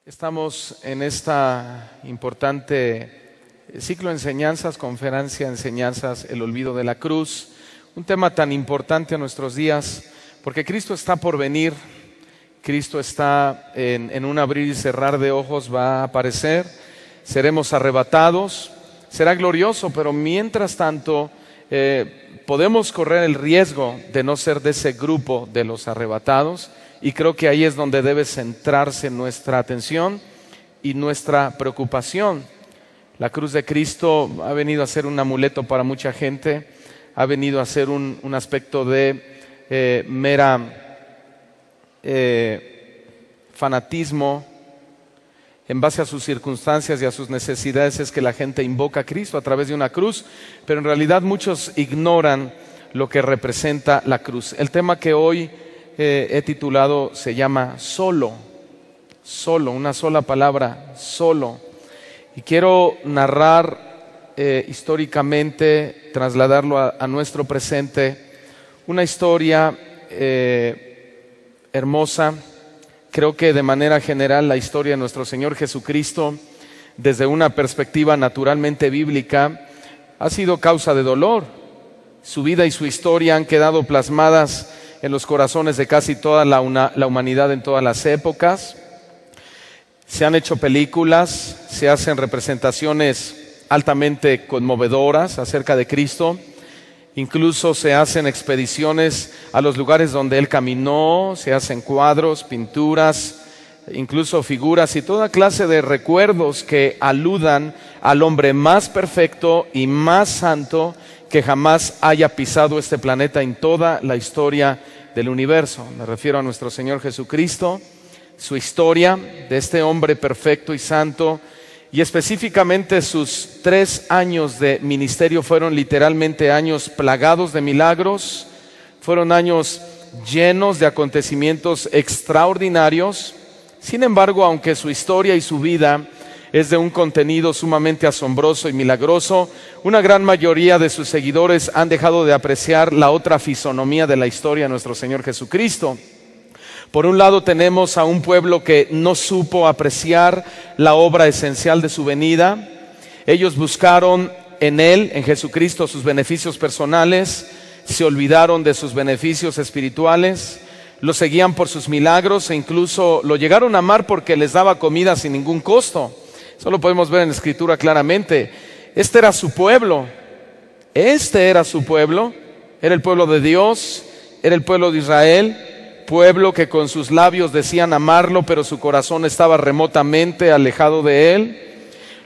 Estamos en esta importante ciclo de enseñanzas, conferencia de enseñanzas, el olvido de la cruz, un tema tan importante a nuestros días, porque Cristo está por venir, Cristo está en un abrir y cerrar de ojos, va a aparecer, seremos arrebatados, será glorioso, pero mientras tanto podemos correr el riesgo de no ser de ese grupo de los arrebatados. Y creo que ahí es donde debe centrarse nuestra atención y nuestra preocupación. La cruz de Cristo ha venido a ser un amuleto para mucha gente, ha venido a ser un aspecto de mera fanatismo. En base a sus circunstancias y a sus necesidades es que la gente invoca a Cristo a través de una cruz, pero en realidad muchos ignoran lo que representa la cruz. El tema que hoy he titulado se llama solo, una sola palabra, solo. Y quiero narrar históricamente, trasladarlo a nuestro presente, una historia hermosa. Creo que de manera general la historia de nuestro Señor Jesucristo, desde una perspectiva naturalmente bíblica, ha sido causa de dolor. Su vida y su historia han quedado plasmadas en los corazones de casi toda la humanidad en todas las épocas. Se han hecho películas, se hacen representaciones altamente conmovedoras acerca de Cristo. Incluso se hacen expediciones a los lugares donde Él caminó, se hacen cuadros, pinturas, incluso figuras y toda clase de recuerdos que aludan al hombre más perfecto y más santo que jamás haya pisado este planeta en toda la historia del universo. Me refiero a nuestro Señor Jesucristo, su historia de este hombre perfecto y santo, y específicamente sus 3 años de ministerio fueron literalmente años plagados de milagros, fueron años llenos de acontecimientos extraordinarios. Sin embargo, aunque su historia y su vida es de un contenido sumamente asombroso y milagroso, una gran mayoría de sus seguidores han dejado de apreciar la otra fisonomía de la historia de nuestro Señor Jesucristo. Por un lado tenemos a un pueblo que no supo apreciar la obra esencial de su venida. Ellos buscaron en Él, en Jesucristo, sus beneficios personales, se olvidaron de sus beneficios espirituales, lo seguían por sus milagros e incluso lo llegaron a amar porque les daba comida sin ningún costo. Eso lo podemos ver en la Escritura claramente. Este era su pueblo, era el pueblo de Dios, era el pueblo de Israel, pueblo que con sus labios decían amarlo, pero su corazón estaba remotamente alejado de Él.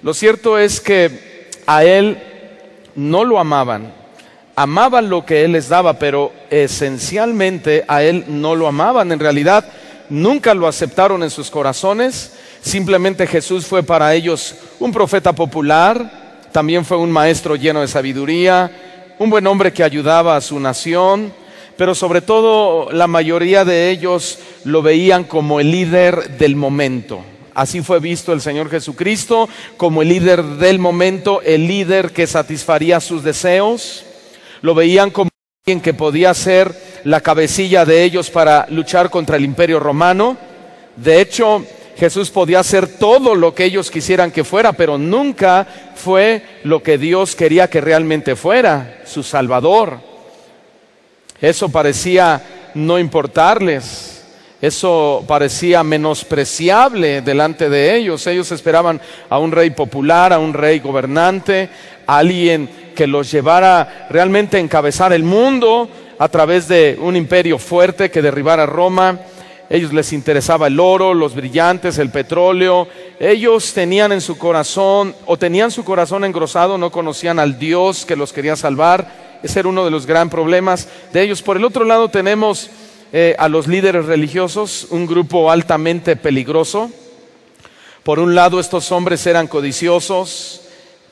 Lo cierto es que a Él no lo amaban lo que Él les daba, pero esencialmente a Él no lo amaban. En realidad nunca lo aceptaron en sus corazones. Simplemente Jesús fue para ellos un profeta popular, también fue un maestro lleno de sabiduría, un buen hombre que ayudaba a su nación, pero sobre todo la mayoría de ellos lo veían como el líder del momento. Así fue visto el Señor Jesucristo, como el líder del momento, el líder que satisfaría sus deseos. Lo veían como alguien que podía ser la cabecilla de ellos para luchar contra el Imperio Romano. De hecho, Jesús podía ser todo lo que ellos quisieran que fuera, pero nunca fue lo que Dios quería que realmente fuera, su Salvador. Eso parecía no importarles, eso parecía menospreciable delante de ellos. Ellos esperaban a un rey popular, a un rey gobernante, a alguien que los llevara realmente a encabezar el mundo a través de un imperio fuerte que derribara Roma. Ellos les interesaba el oro, los brillantes, el petróleo. Ellos tenían en su corazón, o tenían su corazón engrosado, no conocían al Dios que los quería salvar. Ese era uno de los gran problemas de ellos. Por el otro lado tenemos a los líderes religiosos, un grupo altamente peligroso. Por un lado, estos hombres eran codiciosos,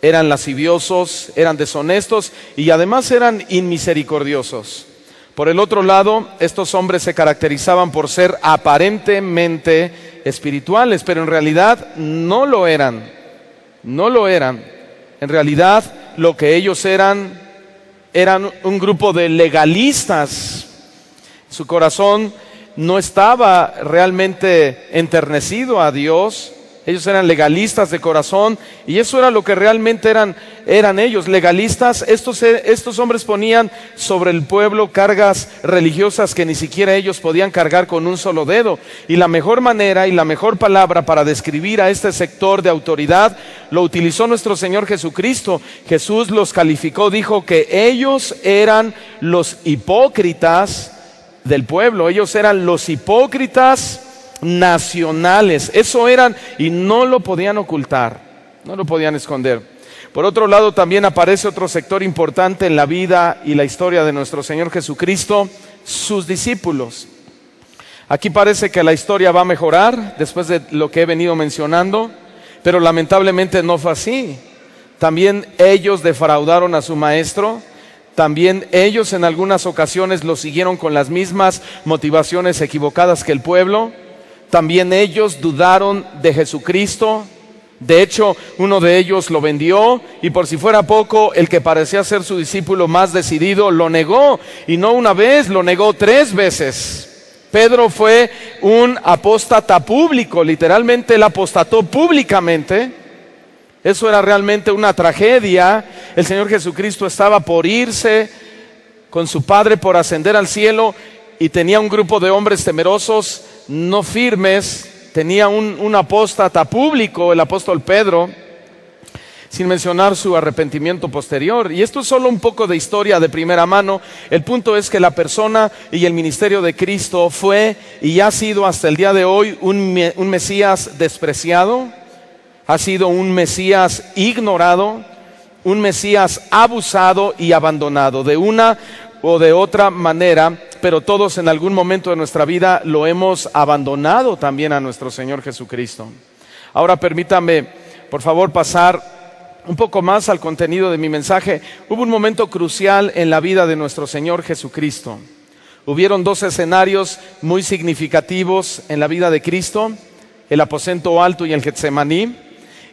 eran lasciviosos, eran deshonestos y además eran inmisericordiosos. Por el otro lado, estos hombres se caracterizaban por ser aparentemente espirituales, pero en realidad no lo eran. En realidad, lo que ellos eran un grupo de legalistas. Su corazón no estaba realmente enternecido a Dios. ellos eran legalistas de corazón, y eso era lo que realmente eran ellos, legalistas. Estos hombres ponían sobre el pueblo cargas religiosas que ni siquiera ellos podían cargar con un solo dedo. Y la mejor manera y la mejor palabra para describir a este sector de autoridad lo utilizó nuestro Señor Jesucristo. Jesús los calificó, dijo que ellos eran los hipócritas del pueblo, ellos eran los hipócritas nacionales. Eso eran, y no lo podían ocultar, no lo podían esconder. Por otro lado, también aparece otro sector importante en la vida y la historia de nuestro Señor Jesucristo: sus discípulos. Aquí parece que la historia va a mejorar después de lo que he venido mencionando, pero lamentablemente no fue así. También ellos defraudaron a su maestro. También ellos en algunas ocasiones lo siguieron con las mismas motivaciones equivocadas que el pueblo. También ellos dudaron de Jesucristo. De hecho, uno de ellos lo vendió, y por si fuera poco, el que parecía ser su discípulo más decidido lo negó, y no una vez, lo negó 3 veces. Pedro fue un apóstata público, literalmente él apostató públicamente. Eso era realmente una tragedia. El Señor Jesucristo estaba por irse con su Padre, por ascender al cielo, y tenía un grupo de hombres temerosos, no firmes. Tenía un apóstata público, el apóstol Pedro, sin mencionar su arrepentimiento posterior. Y esto es solo un poco de historia de primera mano. El punto es que la persona y el ministerio de Cristo fue y ha sido hasta el día de hoy un Mesías despreciado, ha sido un Mesías ignorado, un Mesías abusado y abandonado de una o de otra manera, pero todos en algún momento de nuestra vida lo hemos abandonado también a nuestro Señor Jesucristo. Ahora permítame, por favor, pasar un poco más al contenido de mi mensaje. Hubo un momento crucial en la vida de nuestro Señor Jesucristo. Hubieron 2 escenarios muy significativos en la vida de Cristo: el aposento alto y el Getsemaní.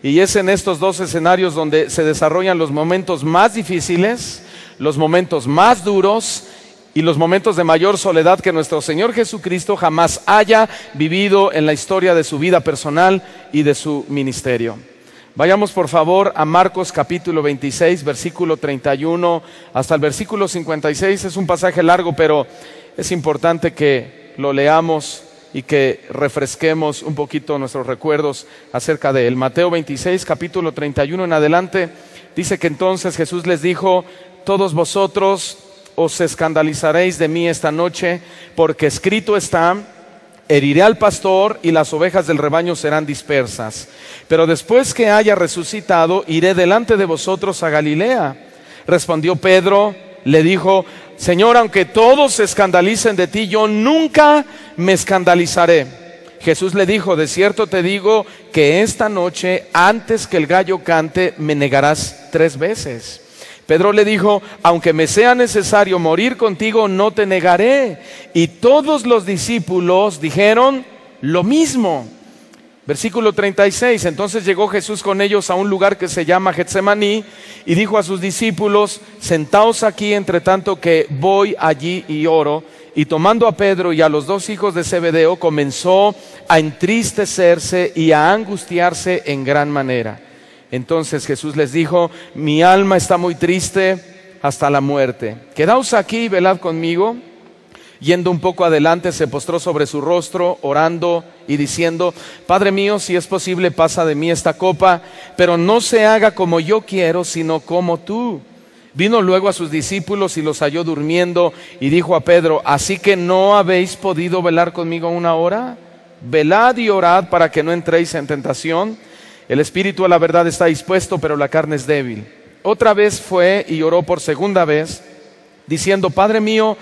Y es en estos 2 escenarios donde se desarrollan los momentos más difíciles, los momentos más duros y los momentos de mayor soledad que nuestro Señor Jesucristo jamás haya vivido en la historia de su vida personal y de su ministerio. Vayamos por favor a Marcos capítulo 26, versículo 31 hasta el versículo 56. Es un pasaje largo, pero es importante que lo leamos y que refresquemos un poquito nuestros recuerdos acerca de él. Mateo 26, capítulo 31 en adelante, dice que entonces Jesús les dijo: todos vosotros os escandalizaréis de mí esta noche, porque escrito está: heriré al pastor y las ovejas del rebaño serán dispersas. Pero después que haya resucitado, iré delante de vosotros a Galilea. Respondió Pedro, le dijo: Señor, aunque todos se escandalicen de ti, yo nunca me escandalizaré. Jesús le dijo: de cierto te digo que esta noche, antes que el gallo cante, me negarás 3 veces. Pedro le dijo: aunque me sea necesario morir contigo, no te negaré. Y todos los discípulos dijeron lo mismo. Versículo 36, entonces llegó Jesús con ellos a un lugar que se llama Getsemaní y dijo a sus discípulos: sentaos aquí entre tanto que voy allí y oro. Y tomando a Pedro y a los 2 hijos de Zebedeo, comenzó a entristecerse y a angustiarse en gran manera. Entonces Jesús les dijo: mi alma está muy triste hasta la muerte. Quedaos aquí y velad conmigo. Yendo un poco adelante, se postró sobre su rostro, orando y diciendo: Padre mío, si es posible, pasa de mí esta copa, pero no se haga como yo quiero, sino como tú. Vino luego a sus discípulos y los halló durmiendo, y dijo a Pedro: ¿así que no habéis podido velar conmigo 1 hora? Velad y orad para que no entréis en tentación. El espíritu a la verdad está dispuesto, pero la carne es débil. Otra vez fue y oró por segunda vez, diciendo: Padre mío,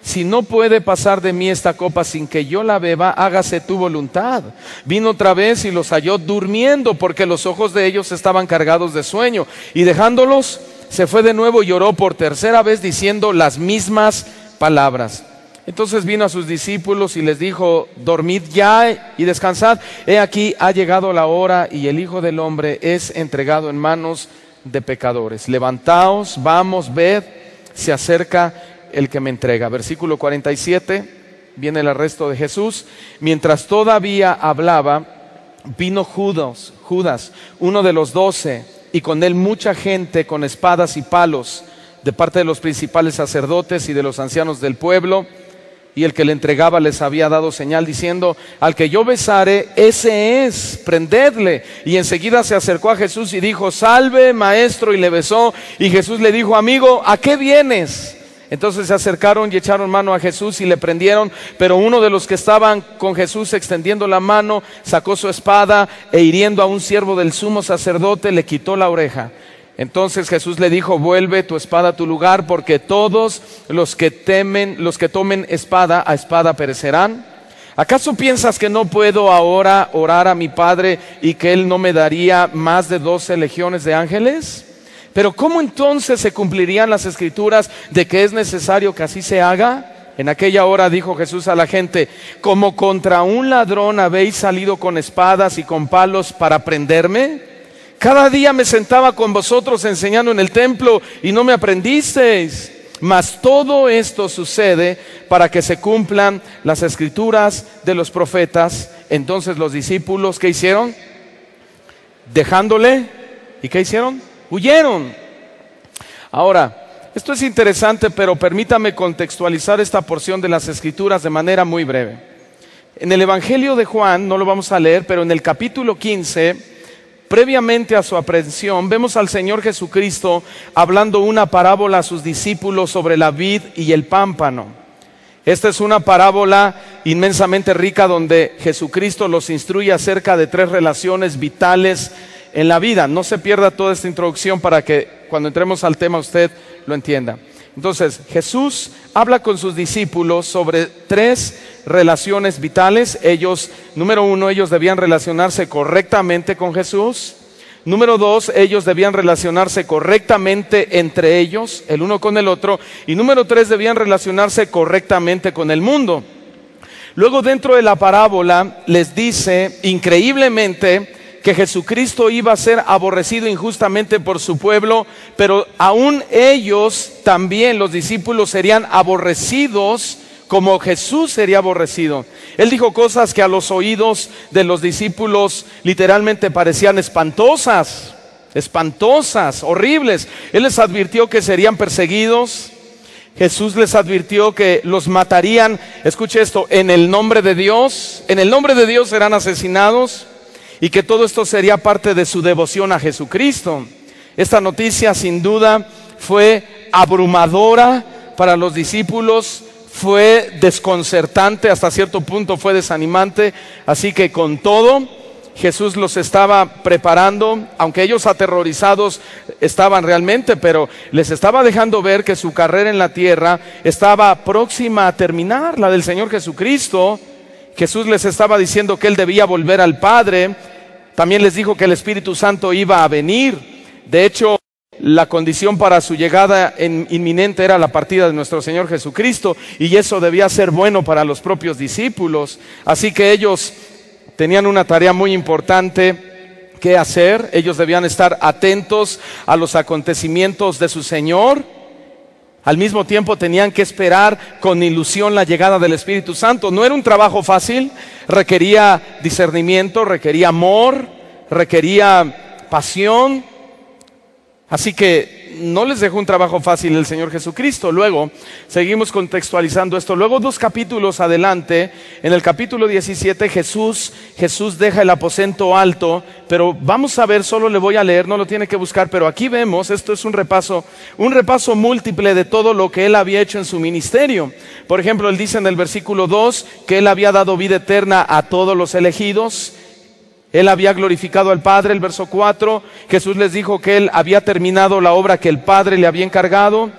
si no puede pasar de mí esta copa sin que yo la beba, hágase tu voluntad. Vino otra vez y los halló durmiendo, porque los ojos de ellos estaban cargados de sueño. Y dejándolos, se fue de nuevo y oró por tercera vez, diciendo las mismas palabras. Entonces vino a sus discípulos y les dijo: dormid ya y descansad. He aquí ha llegado la hora y el Hijo del Hombre es entregado en manos de pecadores. Levantaos, vamos, ved, se acerca el que me entrega. Versículo 47, viene el arresto de Jesús. Mientras todavía hablaba, vino Judas, uno de los 12, y con él mucha gente con espadas y palos, de parte de los principales sacerdotes y de los ancianos del pueblo. Y el que le entregaba les había dado señal diciendo: al que yo besare, ese es, prendedle. Y enseguida se acercó a Jesús y dijo: salve, maestro, y le besó. Y Jesús le dijo: amigo, ¿a qué vienes? Entonces se acercaron y echaron mano a Jesús y le prendieron. Pero uno de los que estaban con Jesús, extendiendo la mano, sacó su espada e hiriendo a un siervo del sumo sacerdote, le quitó la oreja. Entonces Jesús le dijo: vuelve tu espada a tu lugar, porque todos los que tomen espada, a espada perecerán. ¿Acaso piensas que no puedo ahora orar a mi Padre y que Él no me daría más de 12 legiones de ángeles? Pero ¿cómo entonces se cumplirían las escrituras de que es necesario que así se haga? En aquella hora dijo Jesús a la gente: ¿como contra un ladrón habéis salido con espadas y con palos para prenderme? Cada día me sentaba con vosotros enseñando en el templo y no me aprendisteis. Mas todo esto sucede para que se cumplan las escrituras de los profetas. Entonces los discípulos, ¿qué hicieron? Dejándole, ¿y qué hicieron? Huyeron. Ahora, esto es interesante, pero permítame contextualizar esta porción de las escrituras de manera muy breve. En el Evangelio de Juan, no lo vamos a leer, pero en el capítulo 15, previamente a su aprehensión, vemos al Señor Jesucristo hablando una parábola a sus discípulos sobre la vid y el pámpano. Esta es una parábola inmensamente rica donde Jesucristo los instruye acerca de 3 relaciones vitales en la vida. No se pierda toda esta introducción para que cuando entremos al tema usted lo entienda. Entonces, Jesús habla con sus discípulos sobre 3 relaciones vitales. Número 1, ellos debían relacionarse correctamente con Jesús. Número 2, ellos debían relacionarse correctamente entre ellos, el uno con el otro. Y número 3, debían relacionarse correctamente con el mundo. Luego, dentro de la parábola, les dice increíblemente que Jesucristo iba a ser aborrecido injustamente por su pueblo, pero aún ellos también, los discípulos, serían aborrecidos como Jesús sería aborrecido. Él dijo cosas que a los oídos de los discípulos literalmente parecían espantosas, horribles. Él les advirtió que serían perseguidos. Jesús les advirtió que los matarían, escuche esto, en el nombre de Dios. En el nombre de Dios serán asesinados. Y que todo esto sería parte de su devoción a Jesucristo. Esta noticia sin duda fue abrumadora para los discípulos, fue desconcertante, hasta cierto punto fue desanimante. Así que con todo, Jesús los estaba preparando, aunque ellos aterrorizados estaban realmente, pero les estaba dejando ver que su carrera en la tierra estaba próxima a terminar, la del Señor Jesucristo. Jesús les estaba diciendo que Él debía volver al Padre. También les dijo que el Espíritu Santo iba a venir. De hecho, la condición para su llegada inminente era la partida de nuestro Señor Jesucristo, y eso debía ser bueno para los propios discípulos. Así que ellos tenían una tarea muy importante que hacer. Ellos debían estar atentos a los acontecimientos de su Señor. Al mismo tiempo tenían que esperar con ilusión la llegada del Espíritu Santo. No era un trabajo fácil, requería discernimiento, requería amor, requería pasión. Así que no les dejó un trabajo fácil el Señor Jesucristo. Luego, seguimos contextualizando esto. Luego, 2 capítulos adelante, en el capítulo 17, Jesús deja el aposento alto. Pero vamos a ver, solo le voy a leer, no lo tiene que buscar, pero aquí vemos, esto es un repaso múltiple de todo lo que Él había hecho en su ministerio. Por ejemplo, Él dice en el versículo 2 que Él había dado vida eterna a todos los elegidos. Él había glorificado al Padre. El verso 4, Jesús les dijo que Él había terminado la obra que el Padre le había encargado.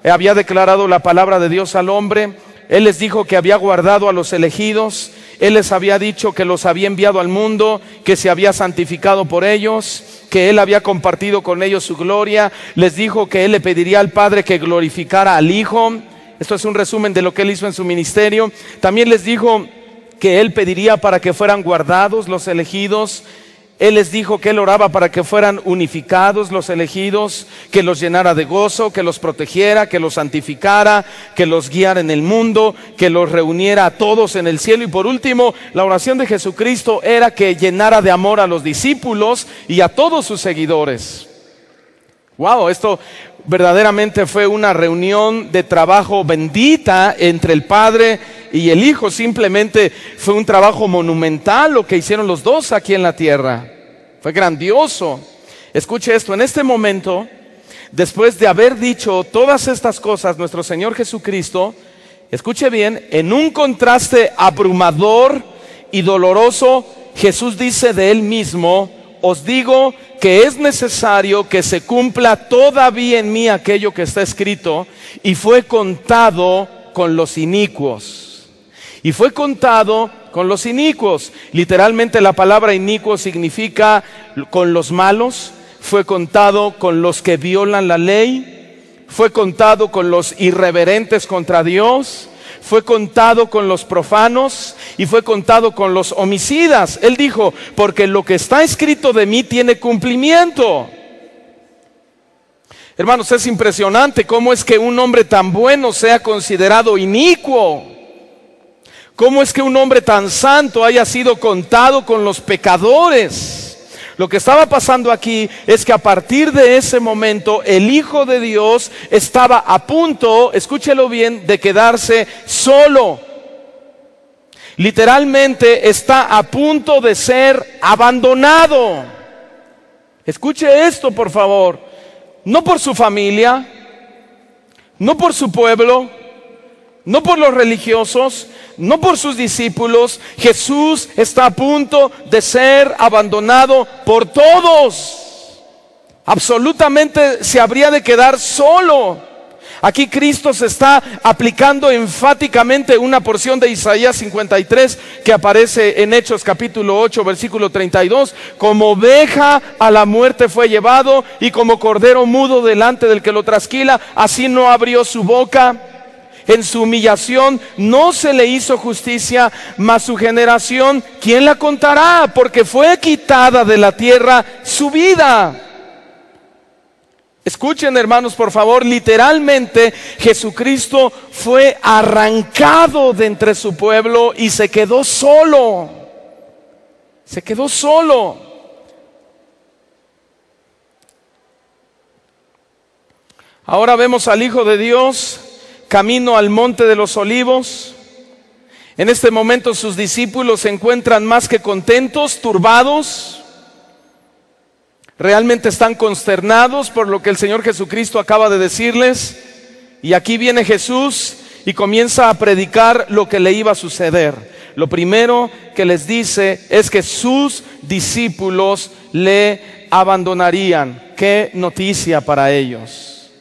Había declarado la palabra de Dios al hombre. Él les dijo que había guardado a los elegidos. Él les había dicho que los había enviado al mundo, que se había santificado por ellos, que Él había compartido con ellos su gloria. Les dijo que Él le pediría al Padre que glorificara al Hijo. Esto es un resumen de lo que Él hizo en su ministerio. También les dijo que Él pediría para que fueran guardados los elegidos. Él les dijo que Él oraba para que fueran unificados los elegidos, que los llenara de gozo, que los protegiera, que los santificara, que los guiara en el mundo, que los reuniera a todos en el cielo. Y por último, la oración de Jesucristo era que llenara de amor a los discípulos y a todos sus seguidores. Wow, esto verdaderamente fue una reunión de trabajo bendita entre el Padre y el Hijo. Simplemente fue un trabajo monumental lo que hicieron los dos aquí en la tierra. Fue grandioso. Escuche esto, en este momento, después de haber dicho todas estas cosas, nuestro Señor Jesucristo, escuche bien, en un contraste abrumador y doloroso, Jesús dice de Él mismo: os digo que es necesario que se cumpla todavía en mí aquello que está escrito. Y fue contado con los inicuos. Y fue contado con los inicuos. Literalmente la palabra inicuo significa con los malos. Fue contado con los que violan la ley. Fue contado con los irreverentes contra Dios. Fue contado con los profanos y fue contado con los homicidas. Él dijo: porque lo que está escrito de mí tiene cumplimiento. Hermanos, es impresionante cómo es que un hombre tan bueno sea considerado inicuo. Cómo es que un hombre tan santo haya sido contado con los pecadores. Lo que estaba pasando aquí es que a partir de ese momento el Hijo de Dios estaba a punto, escúchelo bien, de quedarse solo. Literalmente está a punto de ser abandonado. Escuche esto, por favor. No por su familia, no por su pueblo, no por los religiosos, no por sus discípulos. Jesús está a punto de ser abandonado por todos. Absolutamente se habría de quedar solo. Aquí Cristo se está aplicando enfáticamente una porción de Isaías 53 que aparece en Hechos capítulo 8 versículo 32. Como oveja a la muerte fue llevado, y como cordero mudo delante del que lo trasquila, así no abrió su boca. En su humillación no se le hizo justicia, mas su generación, ¿quién la contará? Porque fue quitada de la tierra su vida. Escuchen, hermanos, por favor, literalmente Jesucristo fue arrancado de entre su pueblo y se quedó solo. Se quedó solo. Ahora vemos al Hijo de Dios camino al monte de los olivos. En este momento sus discípulos se encuentran más que contentos, turbados. Realmente están consternados por lo que el Señor Jesucristo acaba de decirles. Y aquí viene Jesús y comienza a predicar lo que le iba a suceder. Lo primero que les dice es que sus discípulos le abandonarían. ¡Qué noticia para ellos!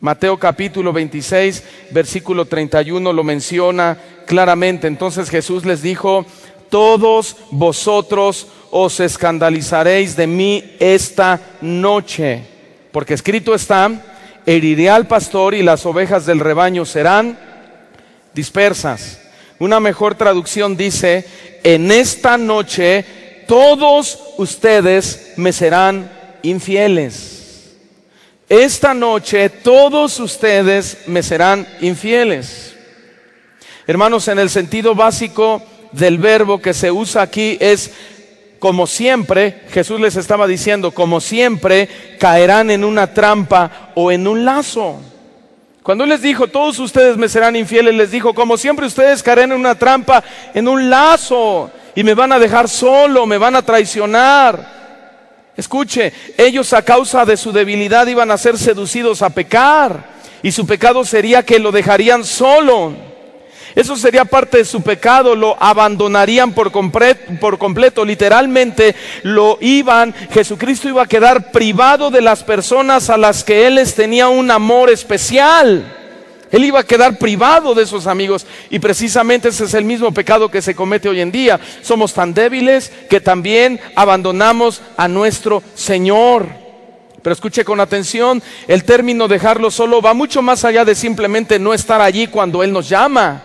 Mateo capítulo 26, versículo 31 lo menciona claramente. Entonces Jesús les dijo: todos vosotros os escandalizaréis de mí esta noche, porque escrito está: heriré al pastor y las ovejas del rebaño serán dispersas. Una mejor traducción dice: en esta noche todos ustedes me serán infieles. Esta noche todos ustedes me serán infieles. Hermanos, en el sentido básico del verbo que se usa aquí es como siempre. Jesús les estaba diciendo: como siempre caerán en una trampa o en un lazo. Cuando Él les dijo: todos ustedes me serán infieles, les dijo: como siempre ustedes caerán en una trampa, en un lazo, y me van a dejar solo, me van a traicionar. Escuche, ellos a causa de su debilidad iban a ser seducidos a pecar, y su pecado sería que lo dejarían solo. Eso sería parte de su pecado, lo abandonarían por completo, literalmente Jesucristo iba a quedar privado de las personas a las que Él les tenía un amor especial. Él iba a quedar privado de esos amigos, y precisamente ese es el mismo pecado que se comete hoy en día. Somos tan débiles que también abandonamos a nuestro Señor. Pero escuche con atención, el término dejarlo solo va mucho más allá de simplemente no estar allí cuando Él nos llama.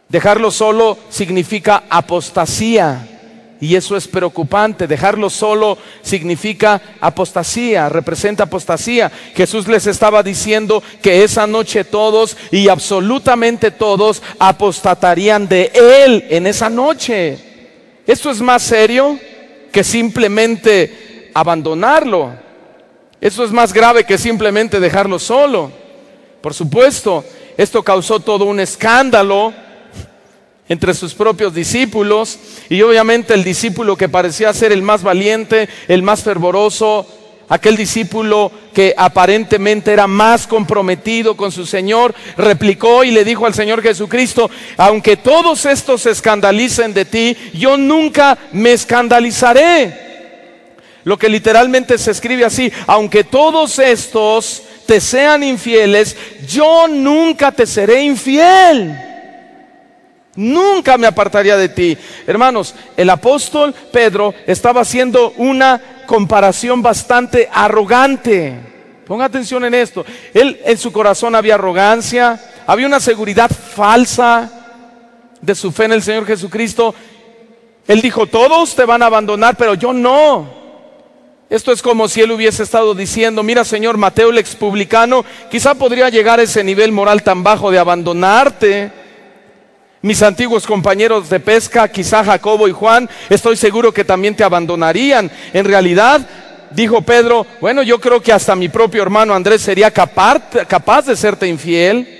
Dejarlo solo significa apostasía, Y eso es preocupante. Dejarlo solo significa apostasía, representa apostasía. Jesús les estaba diciendo que esa noche todos y absolutamente todos apostatarían de Él en esa noche. Esto es más serio que simplemente abandonarlo. Eso es más grave que simplemente dejarlo solo. Por supuesto, esto causó todo un escándalo entre sus propios discípulos, y obviamente el discípulo que parecía ser el más valiente, el más fervoroso, aquel discípulo que aparentemente era más comprometido con su Señor, replicó y le dijo al Señor Jesucristo: aunque todos estos se escandalicen de ti, yo nunca me escandalizaré. Lo que literalmente se escribe así: aunque todos estos te sean infieles, yo nunca te seré infiel. Nunca me apartaría de ti. Hermanos, el apóstol Pedro estaba haciendo una comparación bastante arrogante. Ponga atención en esto. Él, en su corazón había arrogancia, había una seguridad falsa de su fe en el Señor Jesucristo. Él dijo: todos te van a abandonar, pero yo no. Esto es como si él hubiese estado diciendo: mira, Señor, Mateo el expublicano quizá podría llegar a ese nivel moral tan bajo de abandonarte. Mis antiguos compañeros de pesca, quizá Jacobo y Juan, estoy seguro que también te abandonarían. En realidad, dijo Pedro, bueno, yo creo que hasta mi propio hermano Andrés sería capaz de serte infiel.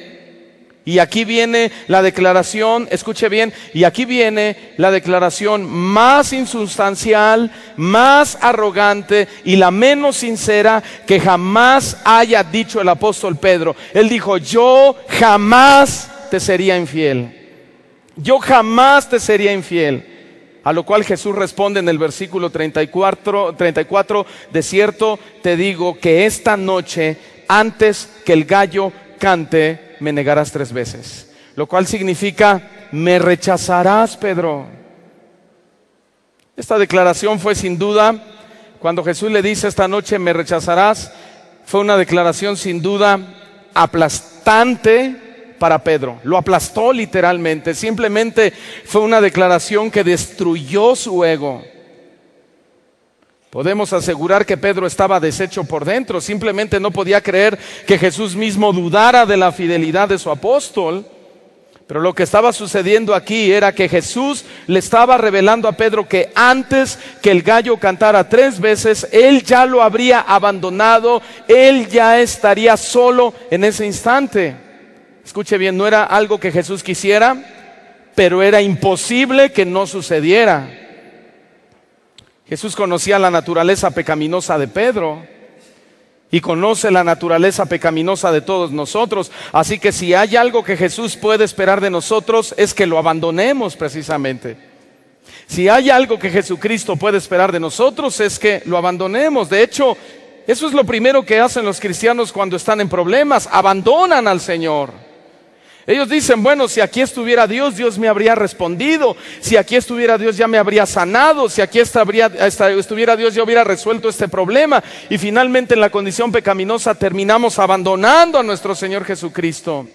Y aquí viene la declaración, escuche bien, y aquí viene la declaración más insustancial, más arrogante y la menos sincera que jamás haya dicho el apóstol Pedro. Él dijo: yo jamás te sería infiel. Yo jamás te sería infiel. A lo cual Jesús responde en el versículo 34, de cierto te digo que esta noche, antes que el gallo cante, me negarás 3 veces. Lo cual significa: me rechazarás, Pedro. Esta declaración fue sin duda, cuando Jesús le dice esta noche me rechazarás, fue una declaración sin duda aplastante para Pedro. Lo aplastó literalmente. Simplemente fue una declaración que destruyó su ego. Podemos asegurar que Pedro estaba deshecho por dentro. Simplemente no podía creer que Jesús mismo dudara de la fidelidad de su apóstol. Pero lo que estaba sucediendo aquí era que Jesús le estaba revelando a Pedro que antes que el gallo cantara 3 veces, él ya lo habría abandonado. Él ya estaría solo en ese instante. Escuche bien, no era algo que Jesús quisiera, pero era imposible que no sucediera. Jesús conocía la naturaleza pecaminosa de Pedro y conoce la naturaleza pecaminosa de todos nosotros. Así que si hay algo que Jesús puede esperar de nosotros, es que lo abandonemos precisamente. Si hay algo que Jesucristo puede esperar de nosotros, es que lo abandonemos. De hecho, eso es lo primero que hacen los cristianos cuando están en problemas: abandonan al Señor. Ellos dicen: bueno, si aquí estuviera Dios, Dios me habría respondido. Si aquí estuviera Dios, ya me habría sanado. Si aquí estuviera Dios, ya hubiera resuelto este problema. Y finalmente, en la condición pecaminosa, terminamos abandonando a nuestro Señor Jesucristo.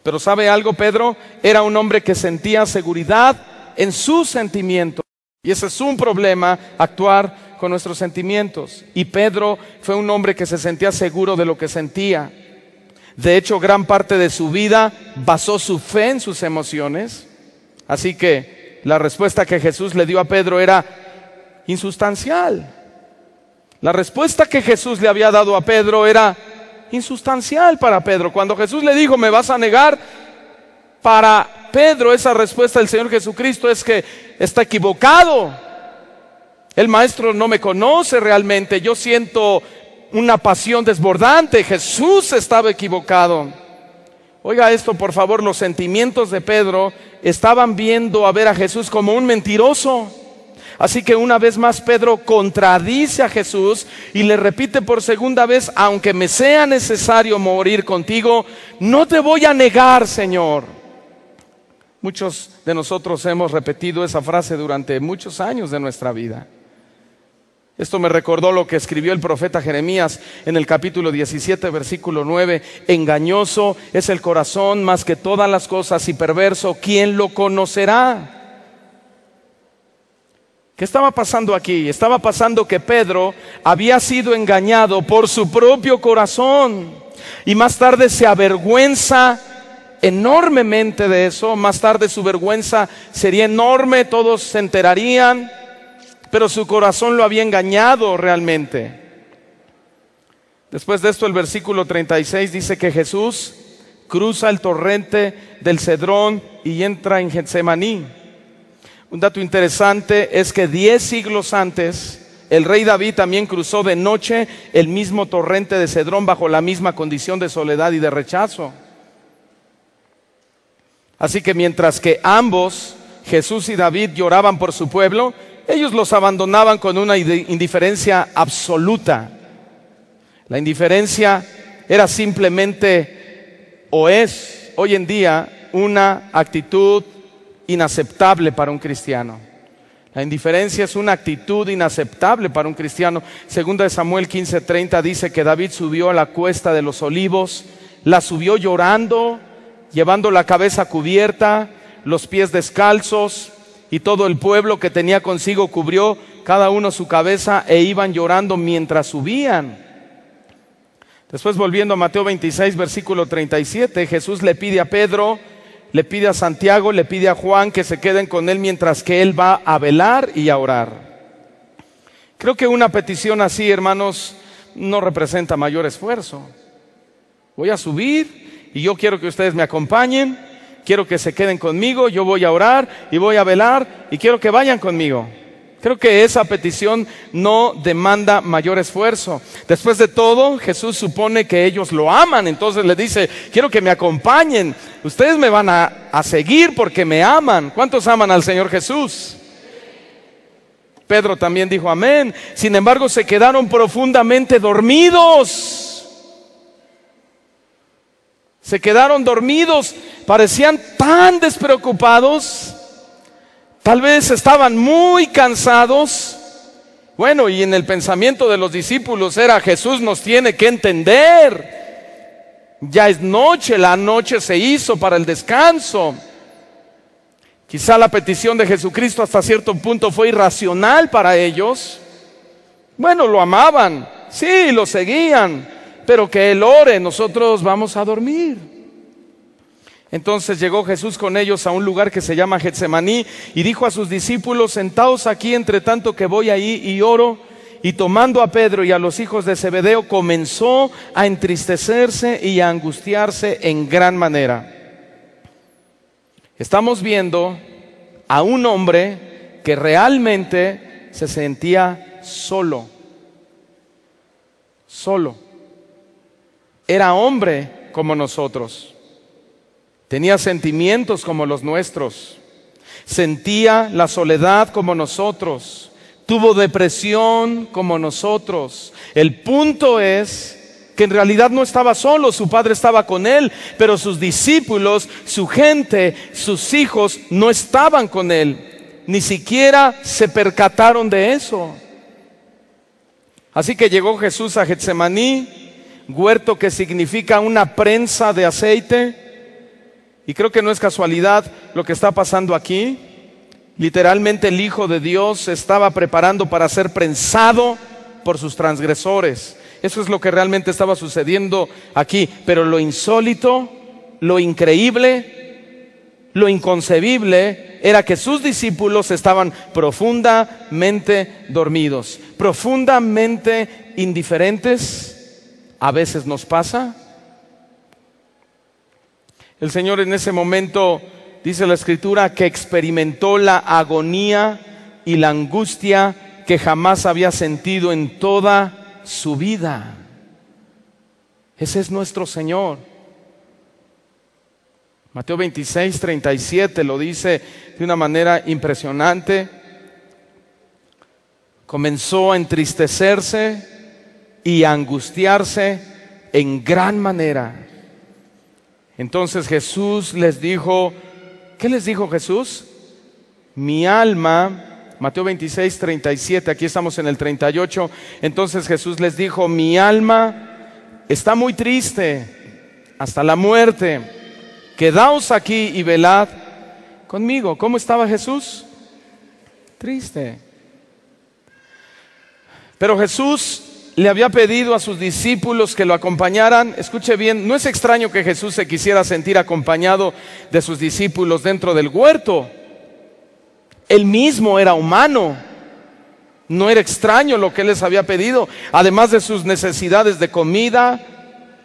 Pero ¿sabe algo? Pedro era un hombre que sentía seguridad en sus sentimientos. Y ese es un problema, actuar con nuestros sentimientos. Y Pedro fue un hombre que se sentía seguro de lo que sentía. De hecho, gran parte de su vida basó su fe en sus emociones. Así que la respuesta que Jesús le dio a Pedro era insustancial. La respuesta que Jesús le había dado a Pedro era insustancial para Pedro. Cuando Jesús le dijo: me vas a negar, para Pedro esa respuesta del Señor Jesucristo es que está equivocado. El maestro no me conoce realmente. Yo siento una pasión desbordante. Jesús estaba equivocado. Oiga esto, por favor. Los sentimientos de Pedro estaban viendo a ver a Jesús como un mentiroso. Así que una vez más Pedro contradice a Jesús y le repite por segunda vez: aunque me sea necesario morir contigo, no te voy a negar, Señor. Muchos de nosotros hemos repetido esa frase durante muchos años de nuestra vida. Esto me recordó lo que escribió el profeta Jeremías en el capítulo 17, versículo 9. Engañoso es el corazón más que todas las cosas y perverso, ¿quién lo conocerá? ¿Qué estaba pasando aquí? Estaba pasando que Pedro había sido engañado por su propio corazón y más tarde se avergüenza enormemente de eso. Más tarde su vergüenza sería enorme, todos se enterarían, pero su corazón lo había engañado realmente. Después de esto, el versículo 36 dice que Jesús cruza el torrente del Cedrón y entra en Getsemaní. Un dato interesante es que 10 siglos antes, el rey David también cruzó de noche el mismo torrente de Cedrón bajo la misma condición de soledad y de rechazo. Así que mientras que ambos, Jesús y David, lloraban por su pueblo, ellos los abandonaban con una indiferencia absoluta. La indiferencia era simplemente, o es hoy en día, una actitud inaceptable para un cristiano. La indiferencia es una actitud inaceptable para un cristiano. Segunda de Samuel 15:30 dice que David subió a la cuesta de los olivos, la subió llorando, llevando la cabeza cubierta, los pies descalzos, y todo el pueblo que tenía consigo cubrió cada uno su cabeza e iban llorando mientras subían. Después, volviendo a Mateo 26, versículo 37, Jesús le pide a Pedro, le pide a Santiago, le pide a Juan que se queden con él mientras que él va a velar y a orar. Creo que una petición así, hermanos, no representa mayor esfuerzo. Voy a subir y yo quiero que ustedes me acompañen, quiero que se queden conmigo, yo voy a orar y voy a velar y quiero que vayan conmigo. Creo que esa petición no demanda mayor esfuerzo. Después de todo, Jesús supone que ellos lo aman, entonces le dice, quiero que me acompañen, ustedes me van a seguir porque me aman. ¿Cuántos aman al Señor Jesús? Pedro también dijo amén. Sin embargo, se quedaron profundamente dormidos. Se quedaron dormidos, parecían tan despreocupados. Tal vez estaban muy cansados. Bueno, y en el pensamiento de los discípulos era, Jesús nos tiene que entender. Ya es noche, la noche se hizo para el descanso. Quizá la petición de Jesucristo hasta cierto punto fue irracional para ellos. Bueno, lo amaban, sí, lo seguían, pero que Él ore, nosotros vamos a dormir. Entonces llegó Jesús con ellos a un lugar que se llama Getsemaní y dijo a sus discípulos, sentaos aquí entre tanto que voy ahí y oro. Y tomando a Pedro y a los hijos de Zebedeo, comenzó a entristecerse y a angustiarse en gran manera. Estamos viendo a un hombre que realmente se sentía solo. Solo. Era hombre como nosotros. Tenía sentimientos como los nuestros. Sentía la soledad como nosotros. Tuvo depresión como nosotros. El punto es que en realidad no estaba solo, su padre estaba con él, pero sus discípulos, su gente, sus hijos no estaban con él. Ni siquiera se percataron de eso. Así que llegó Jesús a Getsemaní, huerto que significa una prensa de aceite. Y creo que no es casualidad lo que está pasando aquí. Literalmente el Hijo de Dios se estaba preparando para ser prensado por sus transgresores. Eso es lo que realmente estaba sucediendo aquí. Pero lo insólito, lo increíble, lo inconcebible era que sus discípulos estaban profundamente dormidos, profundamente indiferentes. A veces nos pasa. El Señor en ese momento, dice la Escritura, que experimentó la agonía y la angustia que jamás había sentido en toda su vida. Ese es nuestro Señor. Mateo 26, 37 lo dice de una manera impresionante. Comenzó a entristecerse y a angustiarse en gran manera. Entonces Jesús les dijo, ¿qué les dijo Jesús? Mi alma, Mateo 26, 37, aquí estamos en el 38. Entonces Jesús les dijo, mi alma está muy triste hasta la muerte. Quedaos aquí y velad conmigo. ¿Cómo estaba Jesús? Triste. Pero Jesús le había pedido a sus discípulos que lo acompañaran. Escuche bien, no es extraño que Jesús se quisiera sentir acompañado de sus discípulos dentro del huerto. Él mismo era humano. No era extraño lo que Él les había pedido. Además de sus necesidades de comida,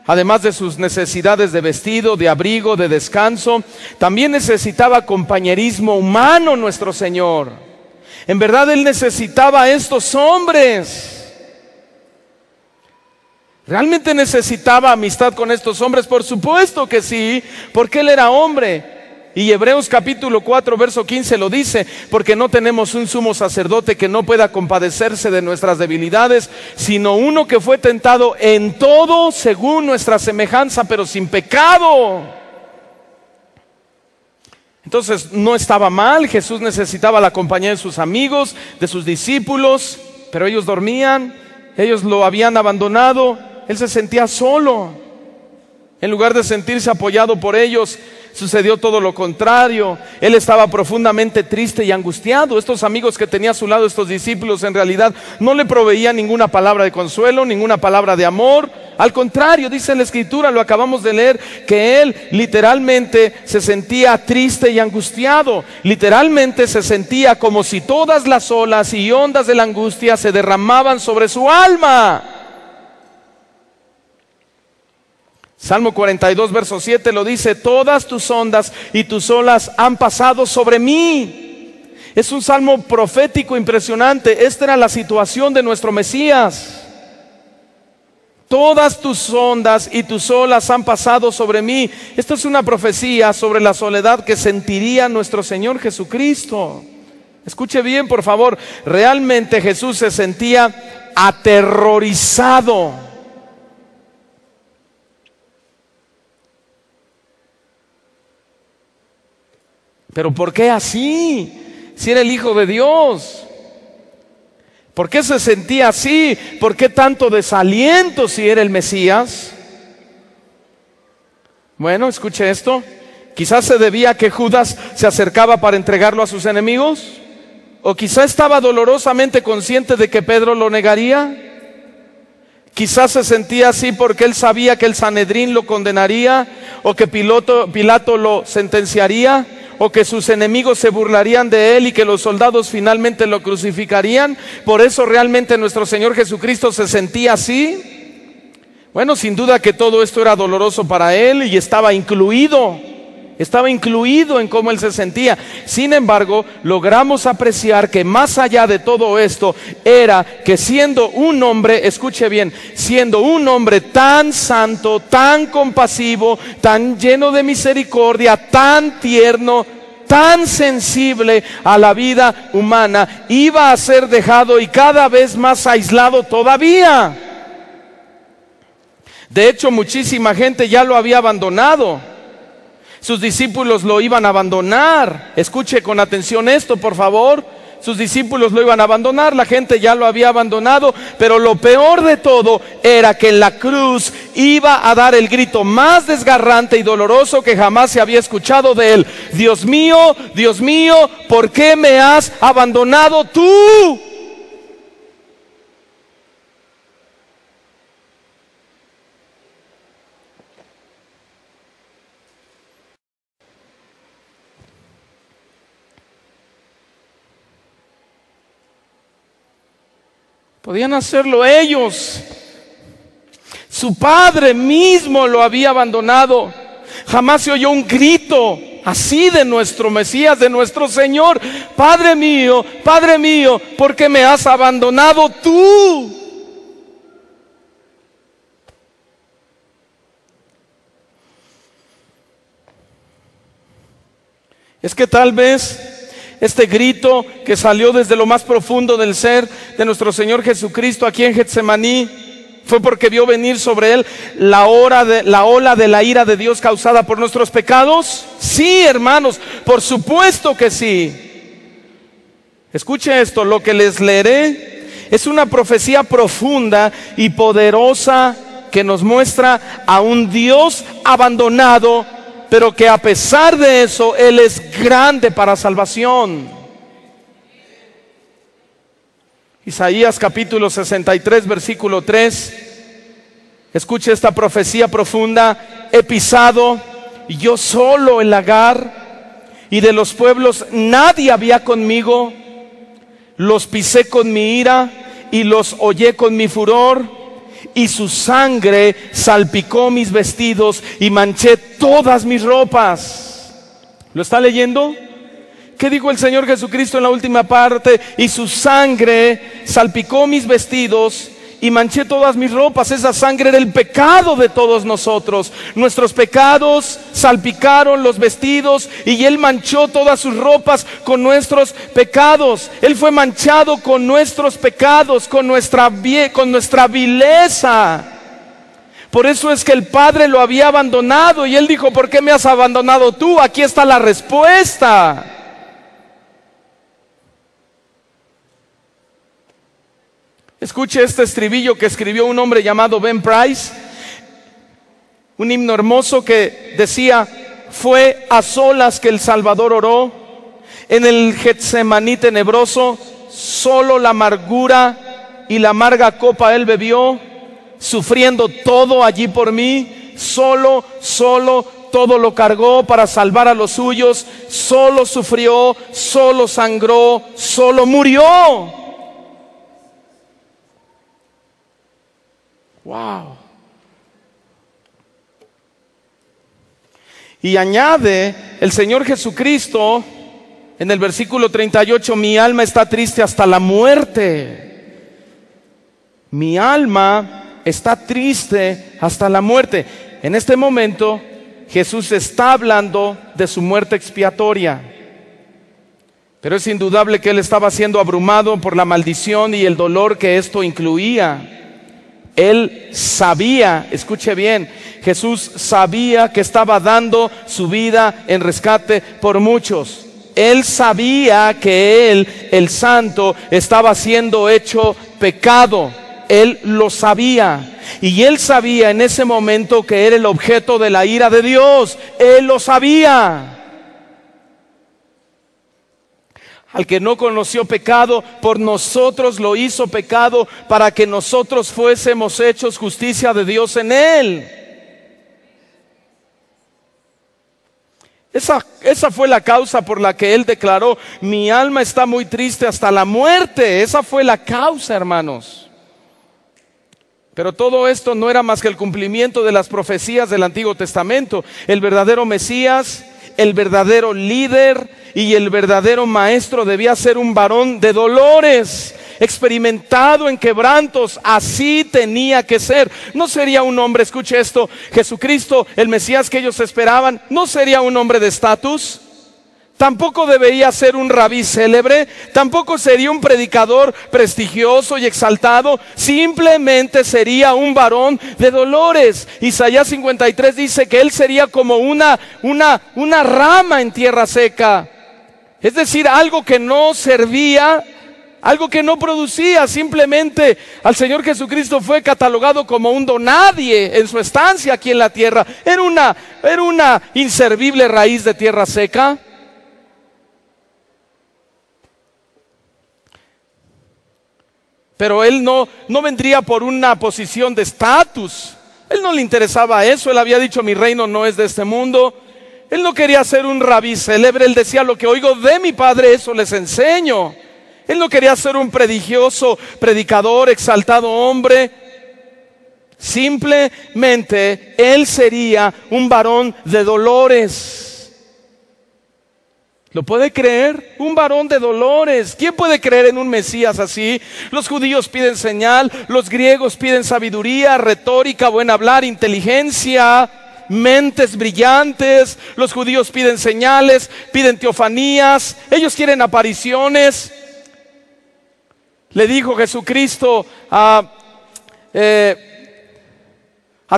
además de sus necesidades de vestido, de abrigo, de descanso, también necesitaba compañerismo humano nuestro Señor. En verdad Él necesitaba a estos hombres. ¿Realmente necesitaba amistad con estos hombres? Por supuesto que sí, porque Él era hombre. Y Hebreos capítulo 4 verso 15 lo dice: porque no tenemos un sumo sacerdote que no pueda compadecerse de nuestras debilidades, sino uno que fue tentado en todo según nuestra semejanza, pero sin pecado. Entonces no estaba mal. Jesús necesitaba la compañía de sus amigos, de sus discípulos, pero ellos dormían, ellos lo habían abandonado. Él se sentía solo. En lugar de sentirse apoyado por ellos, sucedió todo lo contrario. Él estaba profundamente triste y angustiado. Estos amigos que tenía a su lado, estos discípulos, en realidad no le proveían ninguna palabra de consuelo, ninguna palabra de amor. Al contrario, dice la Escritura, lo acabamos de leer, que él literalmente se sentía triste y angustiado. Literalmente se sentía como si todas las olas y ondas de la angustia se derramaban sobre su alma. Salmo 42 verso 7 lo dice: todas tus ondas y tus olas han pasado sobre mí. Es un salmo profético impresionante. Esta era la situación de nuestro Mesías. Todas tus ondas y tus olas han pasado sobre mí. Esta es una profecía sobre la soledad que sentiría nuestro Señor Jesucristo. Escuche bien, por favor. Realmente Jesús se sentía aterrorizado. Pero ¿por qué así? Si era el Hijo de Dios. ¿Por qué se sentía así? ¿Por qué tanto desaliento si era el Mesías? Bueno, escuche esto. Quizás se debía a que Judas se acercaba para entregarlo a sus enemigos. O quizás estaba dolorosamente consciente de que Pedro lo negaría. Quizás se sentía así porque él sabía que el Sanedrín lo condenaría, o que Pilato lo sentenciaría, o que sus enemigos se burlarían de él y que los soldados finalmente lo crucificarían. Por eso realmente nuestro Señor Jesucristo se sentía así. Bueno, sin duda que todo esto era doloroso para él y estaba incluido en cómo él se sentía. Sin embargo, logramos apreciar que más allá de todo esto era que siendo un hombre, escuche bien, siendo un hombre tan santo, tan compasivo, tan lleno de misericordia, tan tierno, tan sensible a la vida humana, iba a ser dejado y cada vez más aislado todavía. De hecho, muchísima gente ya lo había abandonado. Sus discípulos lo iban a abandonar. Escuche con atención esto, por favor. Sus discípulos lo iban a abandonar, la gente ya lo había abandonado. Pero lo peor de todo era que en la cruz iba a dar el grito más desgarrante y doloroso que jamás se había escuchado de él: Dios mío, ¿por qué me has abandonado tú? Podían hacerlo ellos. Su padre mismo lo había abandonado. Jamás se oyó un grito así de nuestro Mesías, de nuestro Señor: Padre mío, ¿por qué me has abandonado tú? Es que tal vez este grito que salió desde lo más profundo del ser de nuestro Señor Jesucristo aquí en Getsemaní fue porque vio venir sobre él la ola de la ira de Dios causada por nuestros pecados. Sí, hermanos, por supuesto que sí. Escuche esto, lo que les leeré es una profecía profunda y poderosa que nos muestra a un Dios abandonado, pero que a pesar de eso, Él es grande para salvación. Isaías capítulo 63, versículo 3. Escuche esta profecía profunda. He pisado yo solo el lagar, y de los pueblos nadie había conmigo. Los pisé con mi ira y los hollé con mi furor, y su sangre salpicó mis vestidos y manché todas mis ropas. ¿Lo está leyendo? ¿Qué dijo el Señor Jesucristo en la última parte? Y su sangre salpicó mis vestidos y manché todas mis ropas. Esa sangre era el pecado de todos nosotros. Nuestros pecados salpicaron los vestidos y Él manchó todas sus ropas con nuestros pecados. Él fue manchado con nuestros pecados, con nuestra vileza. Por eso es que el Padre lo había abandonado y Él dijo: ¿por qué me has abandonado tú? Aquí está la respuesta. Escuche este estribillo que escribió un hombre llamado Ben Price, un himno hermoso que decía: fue a solas que el Salvador oró, en el Getsemaní tenebroso, solo la amargura y la amarga copa Él bebió, sufriendo todo allí por mí, solo todo lo cargó para salvar a los suyos, solo sufrió, solo sangró, solo murió. Wow. Y añade el Señor Jesucristo en el versículo 38: mi alma está triste hasta la muerte. Mi alma está triste hasta la muerte. En este momento Jesús está hablando de su muerte expiatoria, pero es indudable que Él estaba siendo abrumado por la maldición y el dolor que esto incluía. Él sabía, escuche bien, Jesús sabía que estaba dando su vida en rescate por muchos. Él sabía que Él, el Santo, estaba siendo hecho pecado. Él lo sabía. Y Él sabía en ese momento que era el objeto de la ira de Dios. Él lo sabía. Al que no conoció pecado, por nosotros lo hizo pecado, para que nosotros fuésemos hechos justicia de Dios en Él. Esa fue la causa por la que Él declaró: mi alma está muy triste hasta la muerte. Esa fue la causa, hermanos. Pero todo esto no era más que el cumplimiento de las profecías del Antiguo Testamento. El verdadero Mesías, el verdadero líder y el verdadero maestro debía ser un varón de dolores, experimentado en quebrantos. Así tenía que ser. No sería un hombre, escuche esto, Jesucristo, el Mesías que ellos esperaban, no sería un hombre de estatus. Tampoco debería ser un rabí célebre, tampoco sería un predicador prestigioso y exaltado. Simplemente sería un varón de dolores. Isaías 53 dice que Él sería como una rama en tierra seca. Es decir, algo que no servía, algo que no producía. Simplemente al Señor Jesucristo fue catalogado como un donadie en su estancia aquí en la tierra. Era una inservible raíz de tierra seca. Pero Él no vendría por una posición de estatus. Él no le interesaba eso. Él había dicho: mi reino no es de este mundo. Él no quería ser un rabí célebre. Él decía: lo que oigo de mi Padre, eso les enseño. Él no quería ser un prodigioso predicador, exaltado hombre. Simplemente Él sería un varón de dolores. ¿Lo puede creer? Un varón de dolores. ¿Quién puede creer en un Mesías así? Los judíos piden señal, los griegos piden sabiduría, retórica, buen hablar, inteligencia, mentes brillantes. Los judíos piden señales, piden teofanías, ellos quieren apariciones. Le dijo Jesucristo a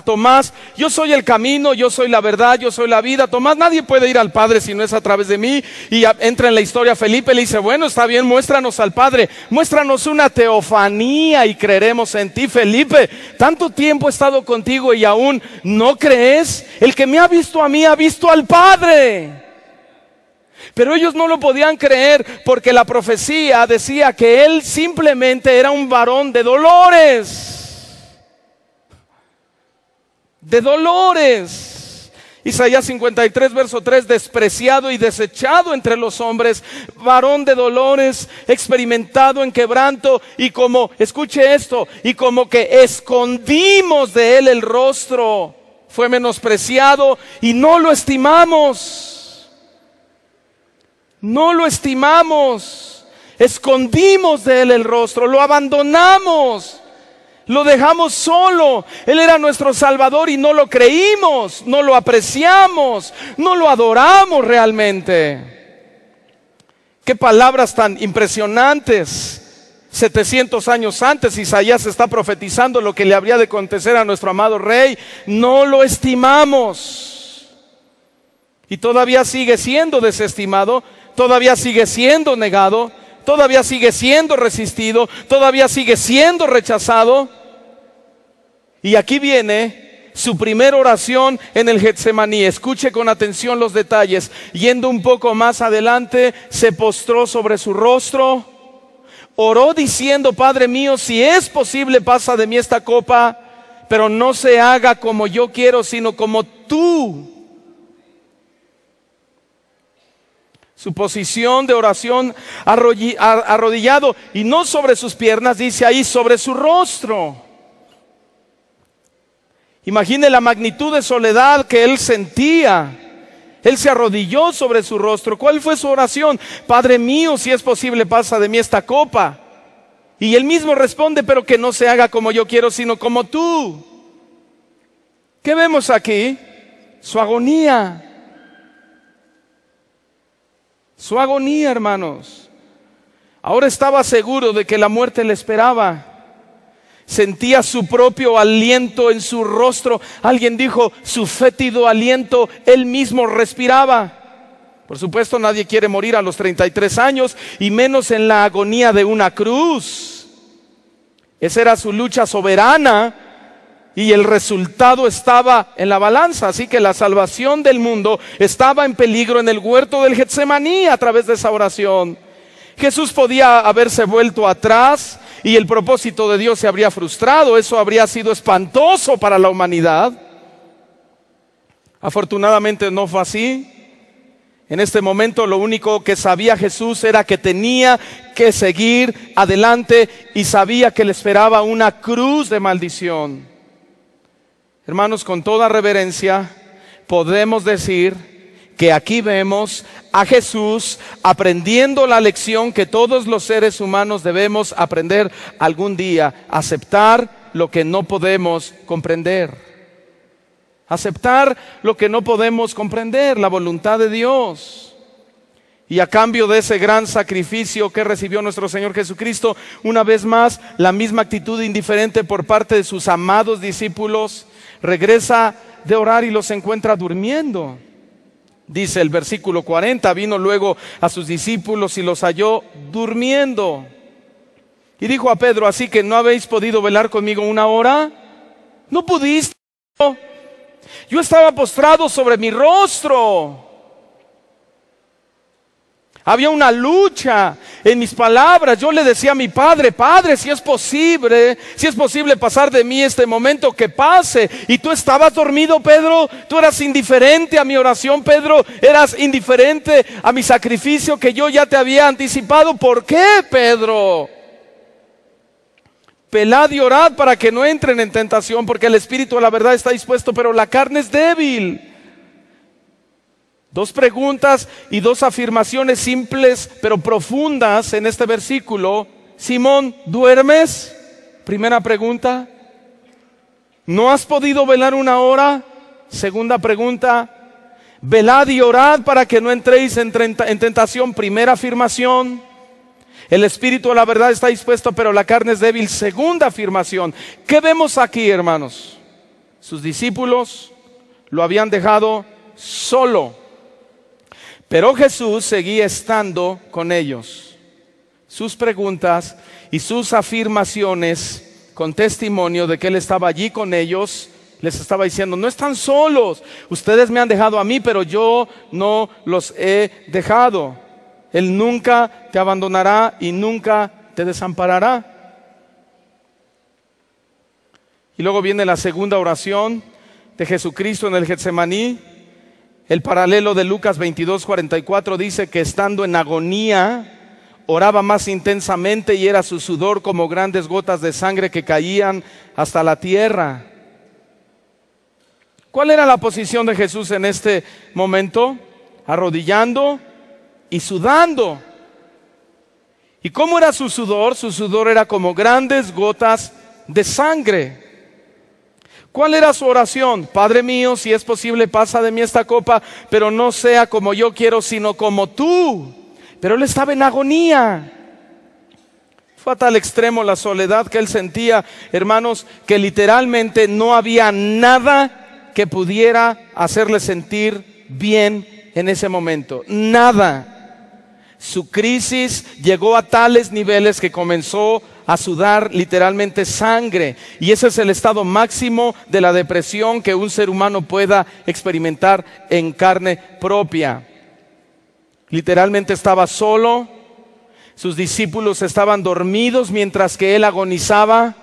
Tomás: yo soy el camino, yo soy la verdad, yo soy la vida. Tomás, nadie puede ir al Padre si no es a través de mí. Y entra en la historia Felipe, le dice: bueno, está bien, muéstranos al Padre, muéstranos una teofanía y creeremos en ti. Felipe, tanto tiempo he estado contigo y aún no crees. El que me ha visto a mí ha visto al Padre. Pero ellos no lo podían creer porque la profecía decía que él simplemente era un varón de dolores. De dolores. Isaías 53, verso 3, despreciado y desechado entre los hombres, varón de dolores, experimentado en quebranto, y como, escuche esto, y como que escondimos de él el rostro, fue menospreciado y no lo estimamos. No lo estimamos, escondimos de él el rostro, lo abandonamos. Lo dejamos solo. Él era nuestro Salvador y no lo creímos, no lo apreciamos, no lo adoramos realmente. Qué palabras tan impresionantes. 700 años antes Isaías está profetizando lo que le habría de acontecer a nuestro amado Rey. No lo estimamos. Y todavía sigue siendo desestimado, todavía sigue siendo negado, todavía sigue siendo resistido, todavía sigue siendo rechazado. Y aquí viene su primera oración en el Getsemaní. Escuche con atención los detalles. Yendo un poco más adelante, se postró sobre su rostro, oró diciendo: Padre mío, si es posible, pasa de mí esta copa, pero no se haga como yo quiero, sino como tú. Su posición de oración, arrodillado, y no sobre sus piernas, dice ahí, sobre su rostro. Imagine la magnitud de soledad que él sentía. Él se arrodilló sobre su rostro. ¿Cuál fue su oración? Padre mío, si es posible, pasa de mí esta copa. Y él mismo responde: pero que no se haga como yo quiero, sino como tú. ¿Qué vemos aquí? Su agonía. Su agonía, hermanos. Ahora estaba seguro de que la muerte le esperaba. Sentía su propio aliento en su rostro. Alguien dijo, su fétido aliento, él mismo respiraba. Por supuesto, nadie quiere morir a los 33 años, y menos en la agonía de una cruz. Esa era su lucha soberana, y el resultado estaba en la balanza. Así que la salvación del mundo estaba en peligro en el huerto del Getsemaní a través de esa oración. Jesús podía haberse vuelto atrás y el propósito de Dios se habría frustrado. Eso habría sido espantoso para la humanidad. Afortunadamente no fue así. En este momento lo único que sabía Jesús era que tenía que seguir adelante, y sabía que le esperaba una cruz de maldición. Hermanos, con toda reverencia, podemos decir que aquí vemos a Jesús aprendiendo la lección que todos los seres humanos debemos aprender algún día: aceptar lo que no podemos comprender. Aceptar lo que no podemos comprender, la voluntad de Dios. Y a cambio de ese gran sacrificio que recibió nuestro Señor Jesucristo, una vez más, la misma actitud indiferente por parte de sus amados discípulos. Regresa de orar y los encuentra durmiendo. Dice el versículo 40, vino luego a sus discípulos y los halló durmiendo. Y dijo a Pedro: ¿así que no habéis podido velar conmigo una hora? ¿No pudiste? Yo estaba postrado sobre mi rostro. Había una lucha en mis palabras. Yo le decía a mi padre: Padre, si es posible pasar de mí este momento, que pase. Y tú estabas dormido, Pedro. Tú eras indiferente a mi oración, Pedro. Eras indiferente a mi sacrificio que yo ya te había anticipado. ¿Por qué, Pedro? Velad y orad para que no entren en tentación, porque el espíritu a la verdad está dispuesto, pero la carne es débil. Dos preguntas y dos afirmaciones simples pero profundas en este versículo. Simón, ¿duermes? Primera pregunta. ¿No has podido velar una hora? Segunda pregunta. Velad y orad para que no entréis en tentación. Primera afirmación. El espíritu a la verdad está dispuesto, pero la carne es débil. Segunda afirmación. ¿Qué vemos aquí, hermanos? Sus discípulos lo habían dejado solo, pero Jesús seguía estando con ellos. Sus preguntas y sus afirmaciones con testimonio de que Él estaba allí con ellos Les estaba diciendo, no están solos, ustedes me han dejado a mí, pero yo no los he dejado. Él nunca te abandonará y nunca te desamparará. Y luego viene la segunda oración de Jesucristo en el Getsemaní. El paralelo de Lucas 22:44 dice que estando en agonía, oraba más intensamente y era su sudor como grandes gotas de sangre que caían hasta la tierra. ¿Cuál era la posición de Jesús en este momento? Arrodillando y sudando. ¿Y cómo era su sudor? Su sudor era como grandes gotas de sangre. ¿Cuál era su oración? Padre mío, si es posible, pasa de mí esta copa, pero no sea como yo quiero, sino como tú. Pero él estaba en agonía. Fue a tal extremo la soledad que él sentía, hermanos, que literalmente no había nada que pudiera hacerle sentir bien en ese momento. Nada. Su crisis llegó a tales niveles que comenzó a sudar literalmente sangre. Y ese es el estado máximo de la depresión que un ser humano pueda experimentar en carne propia. Literalmente estaba solo, sus discípulos estaban dormidos mientras que él agonizaba.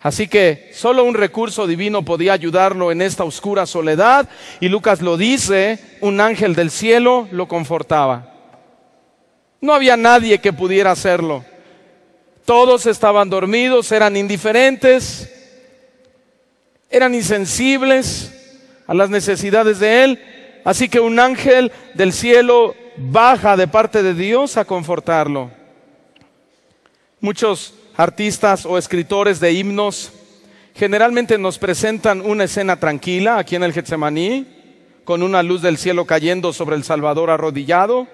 Así que solo un recurso divino podía ayudarlo en esta oscura soledad, y Lucas lo dice, un ángel del cielo lo confortaba. No había nadie que pudiera hacerlo. Todos estaban dormidos, eran indiferentes, eran insensibles a las necesidades de él. Así que un ángel del cielo baja de parte de Dios a confortarlo. Muchos artistas o escritores de himnos generalmente nos presentan una escena tranquila aquí en el Getsemaní, con una luz del cielo cayendo sobre el Salvador arrodillado,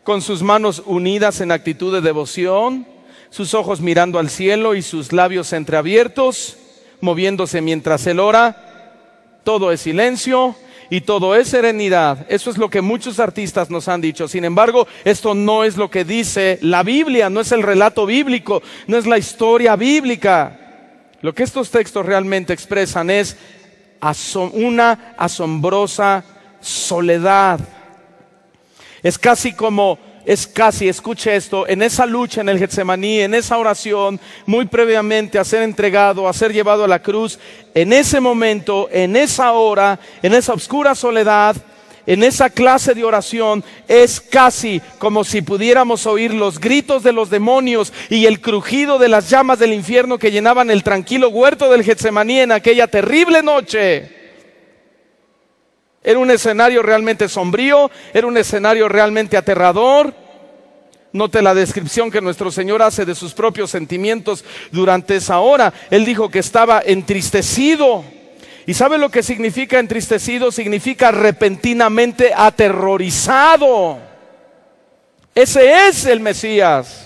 con sus manos unidas en actitud de devoción, sus ojos mirando al cielo y sus labios entreabiertos, moviéndose mientras él ora. Todo es silencio y todo es serenidad. Eso es lo que muchos artistas nos han dicho. Sin embargo, esto no es lo que dice la Biblia, no es el relato bíblico, no es la historia bíblica. Lo que estos textos realmente expresan es una asombrosa soledad. Escuche esto, en esa lucha en el Getsemaní, en esa oración, muy previamente a ser entregado, a ser llevado a la cruz, en ese momento, en esa hora, en esa oscura soledad, en esa clase de oración, es casi como si pudiéramos oír los gritos de los demonios y el crujido de las llamas del infierno que llenaban el tranquilo huerto del Getsemaní en aquella terrible noche. Era un escenario realmente sombrío, era un escenario realmente aterrador. Note la descripción que nuestro Señor hace de sus propios sentimientos durante esa hora. Él dijo que estaba entristecido. ¿Y sabe lo que significa entristecido? Significa repentinamente aterrorizado. Ese es el Mesías.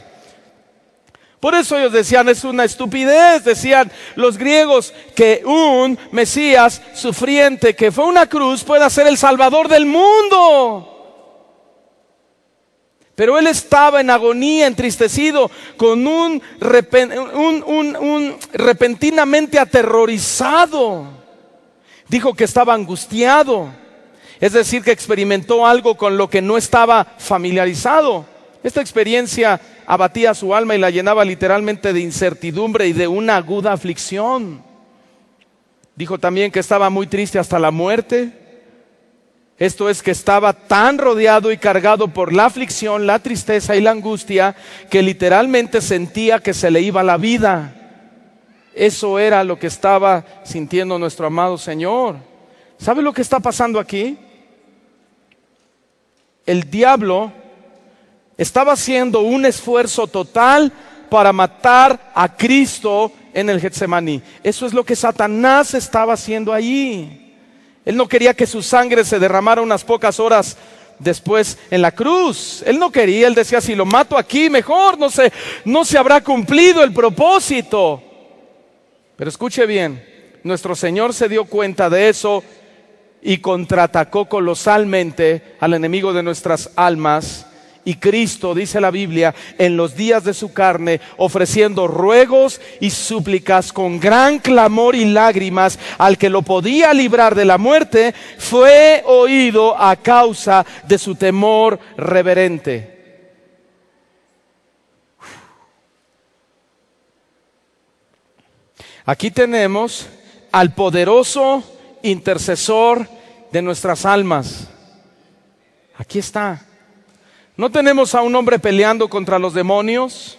Por eso ellos decían, es una estupidez, decían los griegos, que un Mesías sufriente que fue una cruz pueda ser el Salvador del mundo. Pero él estaba en agonía, entristecido, con repentinamente aterrorizado. Dijo que estaba angustiado, es decir, que experimentó algo con lo que no estaba familiarizado. Esta experiencia abatía su alma y la llenaba literalmente de incertidumbre y de una aguda aflicción. Dijo también que estaba muy triste hasta la muerte. Esto es, que estaba tan rodeado y cargado por la aflicción, la tristeza y la angustia, que literalmente sentía que se le iba la vida. Eso era lo que estaba sintiendo nuestro amado Señor. ¿Sabe lo que está pasando aquí? El diablo estaba haciendo un esfuerzo total para matar a Cristo en el Getsemaní. Eso es lo que Satanás estaba haciendo allí. Él no quería que su sangre se derramara unas pocas horas después en la cruz. Él no quería, él decía, si lo mato aquí mejor, no se habrá cumplido el propósito. Pero escuche bien, nuestro Señor se dio cuenta de eso y contraatacó colosalmente al enemigo de nuestras almas Y Cristo, dice la Biblia, en los días de su carne, ofreciendo ruegos y súplicas con gran clamor y lágrimas al que lo podía librar de la muerte, fue oído a causa de su temor reverente. Aquí tenemos al poderoso intercesor de nuestras almas. Aquí está. No tenemos a un hombre peleando contra los demonios.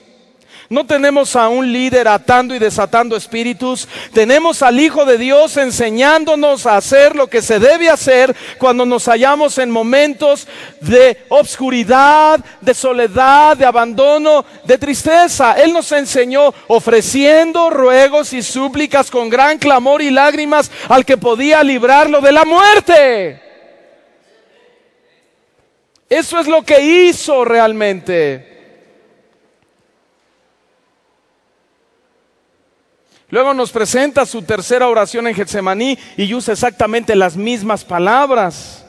No tenemos a un líder atando y desatando espíritus. Tenemos al Hijo de Dios enseñándonos a hacer lo que se debe hacer cuando nos hallamos en momentos de obscuridad, de soledad, de abandono, de tristeza. Él nos enseñó ofreciendo ruegos y súplicas con gran clamor y lágrimas al que podía librarlo de la muerte. Eso es lo que hizo realmente. Luego nos presenta su tercera oración en Getsemaní y usa exactamente las mismas palabras.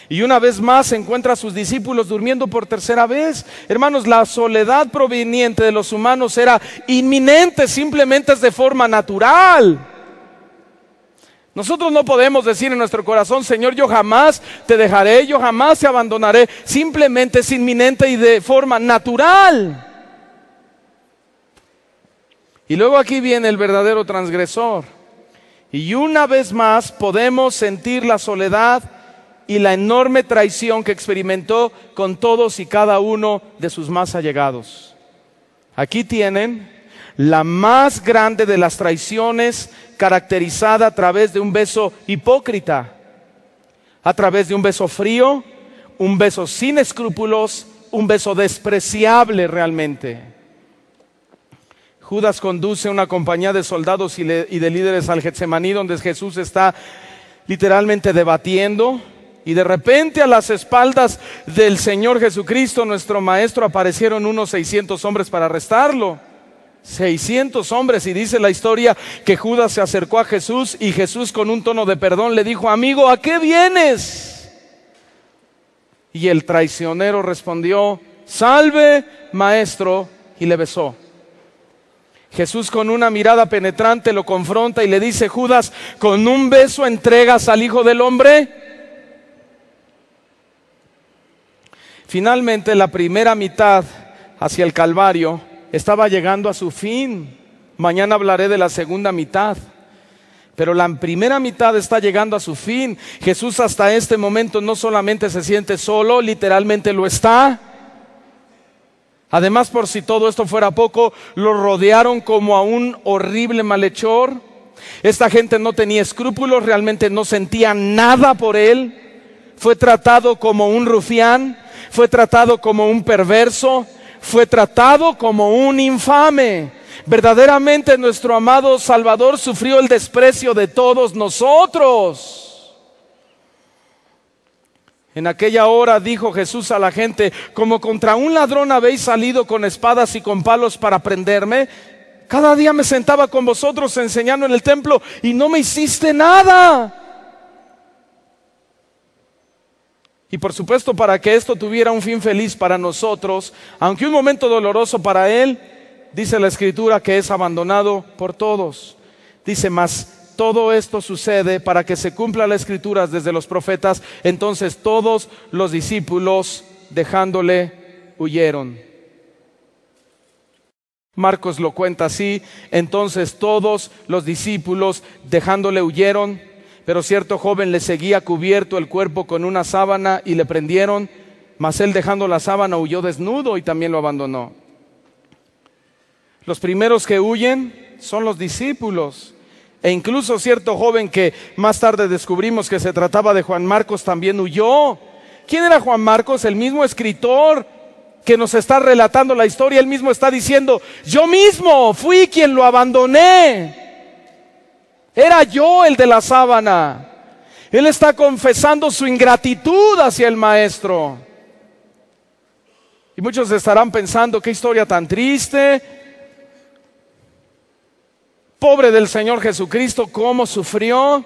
Y una vez más encuentra a sus discípulos durmiendo por tercera vez. Hermanos, la soledad proveniente de los humanos era inminente, simplemente es de forma natural. Nosotros no podemos decir en nuestro corazón, Señor, yo jamás te dejaré, yo jamás te abandonaré. Simplemente es inminente y de forma natural. Y luego aquí viene el verdadero transgresor. Y una vez más podemos sentir la soledad y la enorme traición que experimentó con todos y cada uno de sus más allegados. Aquí tienen la más grande de las traiciones, caracterizada a través de un beso hipócrita, a través de un beso frío, un beso sin escrúpulos, un beso despreciable realmente. Judas conduce una compañía de soldados y de líderes al Getsemaní, donde Jesús está literalmente debatiendo, y de repente a las espaldas del Señor Jesucristo, nuestro Maestro, aparecieron unos 600 hombres para arrestarlo. 600 hombres, y dice la historia que Judas se acercó a Jesús y Jesús con un tono de perdón le dijo: amigo, ¿a qué vienes? Y el traicionero respondió: salve, maestro, y le besó. Jesús con una mirada penetrante lo confronta y le dice: Judas, ¿con un beso entregas al Hijo del Hombre? Finalmente la primera mitad hacia el Calvario estaba llegando a su fin. Mañana hablaré de la segunda mitad. Pero la primera mitad está llegando a su fin. Jesús hasta este momento no solamente se siente solo, literalmente lo está. Además, por si todo esto fuera poco, lo rodearon como a un horrible malhechor. Esta gente no tenía escrúpulos, realmente no sentía nada por él. Fue tratado como un rufián, fue tratado como un perverso, fue tratado como un infame. Verdaderamente nuestro amado Salvador sufrió el desprecio de todos nosotros. En aquella hora dijo Jesús a la gente: como contra un ladrón habéis salido con espadas y con palos para prenderme. Cada día me sentaba con vosotros enseñando en el templo y no me hiciste nada. Y por supuesto, para que esto tuviera un fin feliz para nosotros, aunque un momento doloroso para él, dice la Escritura que es abandonado por todos. Dice: mas todo esto sucede para que se cumpla la Escritura desde los profetas. Entonces todos los discípulos, dejándole, huyeron. Marcos lo cuenta así: entonces todos los discípulos, dejándole, huyeron. Pero cierto joven le seguía cubierto el cuerpo con una sábana y le prendieron, mas él, dejando la sábana, huyó desnudo y también lo abandonó. Los primeros que huyen son los discípulos. E incluso cierto joven que más tarde descubrimos que se trataba de Juan Marcos también huyó. ¿Quién era Juan Marcos? El mismo escritor que nos está relatando la historia. Él mismo está diciendo: yo mismo fui quien lo abandoné. Era yo el de la sábana. Él está confesando su ingratitud hacia el Maestro. Y muchos estarán pensando: qué historia tan triste. Pobre del Señor Jesucristo, cómo sufrió.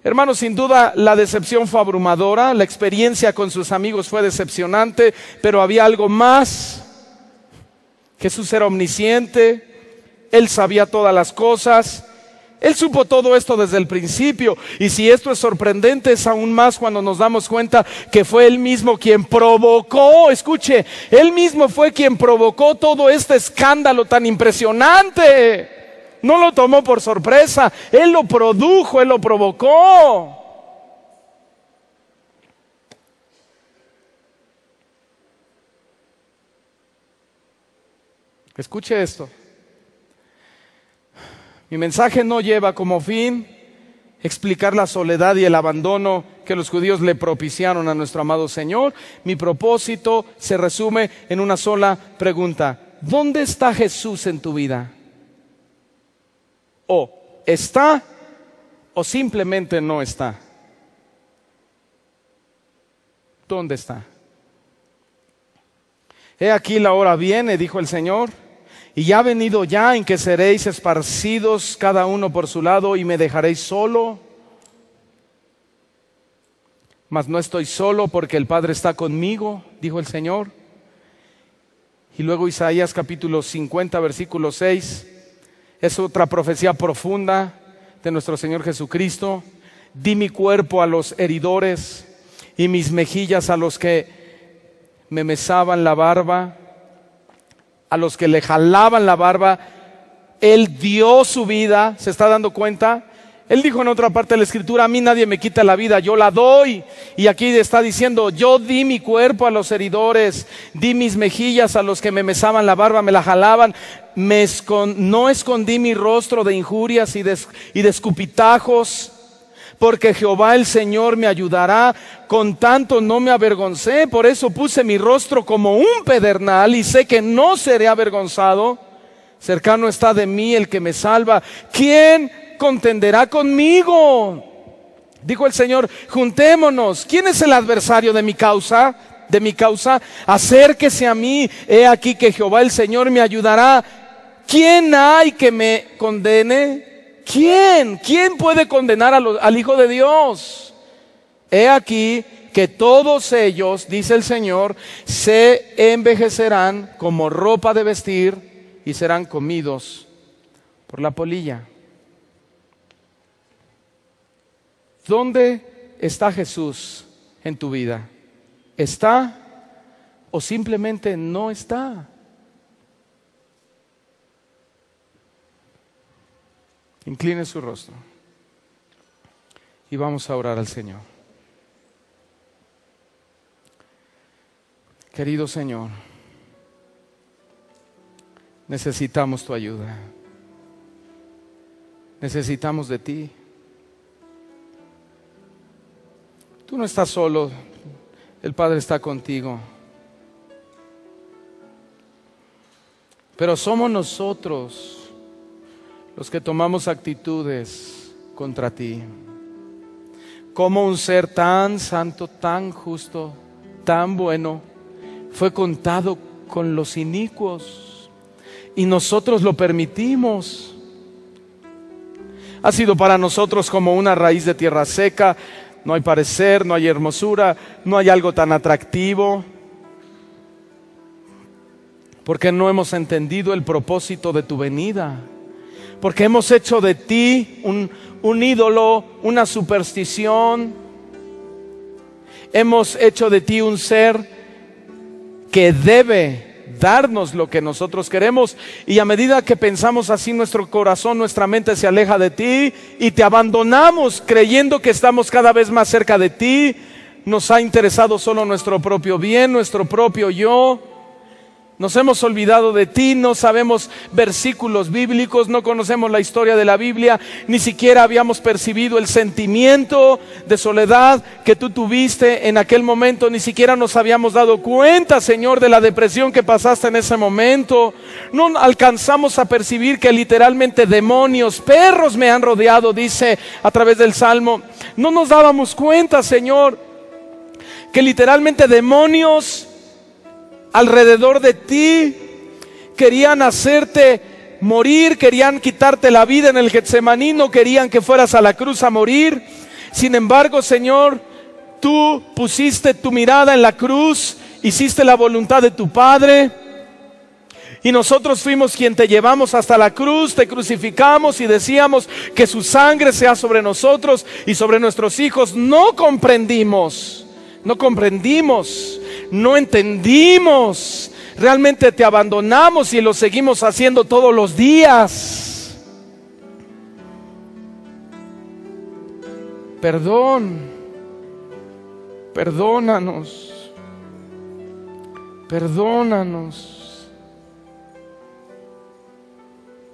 Hermanos, sin duda la decepción fue abrumadora, la experiencia con sus amigos fue decepcionante, pero había algo más. Jesús era omnisciente, Él sabía todas las cosas, Él supo todo esto desde el principio. Y si esto es sorprendente, es aún más cuando nos damos cuenta que fue Él mismo quien provocó, escuche, Él mismo fue quien provocó todo este escándalo tan impresionante. No lo tomó por sorpresa, Él lo produjo, Él lo provocó. Escuche esto. Mi mensaje no lleva como fin explicar la soledad y el abandono que los judíos le propiciaron a nuestro amado Señor. Mi propósito se resume en una sola pregunta: ¿dónde está Jesús en tu vida? O está o simplemente no está. ¿Dónde está? He aquí la hora viene, dijo el Señor, y ya ha venido ya en que seréis esparcidos cada uno por su lado y me dejaréis solo. Mas no estoy solo porque el Padre está conmigo, dijo el Señor. Y luego Isaías capítulo 50 versículo 6, es otra profecía profunda de nuestro Señor Jesucristo. Di mi cuerpo a los heridores y mis mejillas a los que me mesaban la barba, a los que le jalaban la barba. Él dio su vida, ¿se está dando cuenta? Él dijo en otra parte de la Escritura: a mí nadie me quita la vida, yo la doy. Y aquí está diciendo: yo di mi cuerpo a los heridores, di mis mejillas a los que me mesaban la barba, me la jalaban. No escondí mi rostro de injurias y de escupitajos, porque Jehová el Señor me ayudará, con tanto no me avergoncé. Por eso puse mi rostro como un pedernal y sé que no seré avergonzado. Cercano está de mí el que me salva. ¿Quién contenderá conmigo? Dijo el Señor: juntémonos. ¿Quién es el adversario de mi causa? Acérquese a mí. He aquí que Jehová el Señor me ayudará. ¿Quién hay que me condene? ¿Quién? ¿Quién puede condenar al Hijo de Dios? He aquí que todos ellos, dice el Señor, se envejecerán como ropa de vestir y serán comidos por la polilla. ¿Dónde está Jesús en tu vida? ¿Está o simplemente no está? Incline su rostro y vamos a orar al Señor. Querido Señor, necesitamos tu ayuda. Necesitamos de ti. Tú no estás solo, el Padre está contigo. Pero somos nosotros los que tomamos actitudes contra ti. Como un ser tan santo, tan justo, tan bueno, fue contado con los inicuos y nosotros lo permitimos. Ha sido para nosotros como una raíz de tierra seca. No hay parecer, no hay hermosura, no hay algo tan atractivo, porque no hemos entendido el propósito de tu venida. Porque hemos hecho de ti un ídolo, una superstición. Hemos hecho de ti un ser que debe darnos lo que nosotros queremos. Y a medida que pensamos así, nuestro corazón, nuestra mente se aleja de ti y te abandonamos creyendo que estamos cada vez más cerca de ti. Nos ha interesado solo nuestro propio bien, nuestro propio yo. Nos hemos olvidado de ti, no sabemos versículos bíblicos, no conocemos la historia de la Biblia, ni siquiera habíamos percibido el sentimiento de soledad que tú tuviste en aquel momento, ni siquiera nos habíamos dado cuenta, Señor, de la depresión que pasaste en ese momento. No alcanzamos a percibir que literalmente demonios, perros me han rodeado, dice a través del Salmo. No nos dábamos cuenta, Señor, que literalmente demonios alrededor de ti querían hacerte morir, querían quitarte la vida en el Getsemaní, no querían que fueras a la cruz a morir. Sin embargo, Señor, tú pusiste tu mirada en la cruz, hiciste la voluntad de tu Padre, y nosotros fuimos quien te llevamos hasta la cruz, te crucificamos y decíamos que su sangre sea sobre nosotros y sobre nuestros hijos. No comprendimos, no entendimos. Realmente te abandonamos y lo seguimos haciendo todos los días. Perdónanos.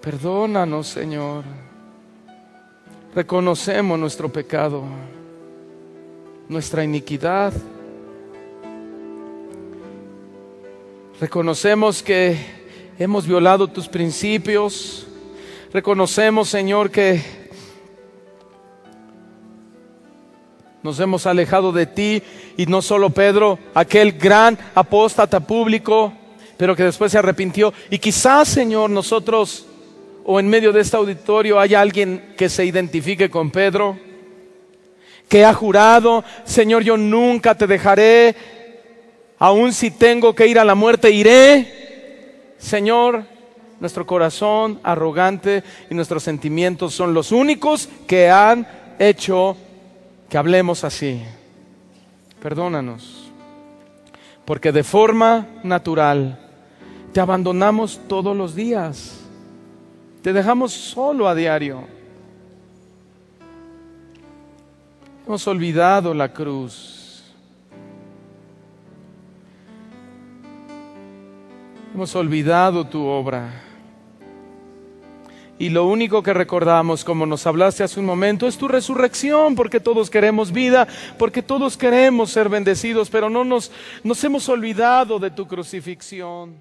Perdónanos, Señor. Reconocemos nuestro pecado, nuestra iniquidad. Reconocemos que hemos violado tus principios. Reconocemos, Señor, que nos hemos alejado de ti. Y no solo Pedro, aquel gran apóstata público, pero que después se arrepintió. Y quizás, Señor, nosotros, o en medio de este auditorio, haya alguien que se identifique con Pedro, que ha jurado: Señor, yo nunca te dejaré, aun si tengo que ir a la muerte, iré. Señor, nuestro corazón arrogante y nuestros sentimientos son los únicos que han hecho que hablemos así. Perdónanos, porque de forma natural te abandonamos todos los días. Te dejamos solo a diario. Hemos olvidado la cruz. Hemos olvidado tu obra. Y lo único que recordamos, como nos hablaste hace un momento, es tu resurrección, porque todos queremos vida, porque todos queremos ser bendecidos, pero nos hemos olvidado de tu crucifixión.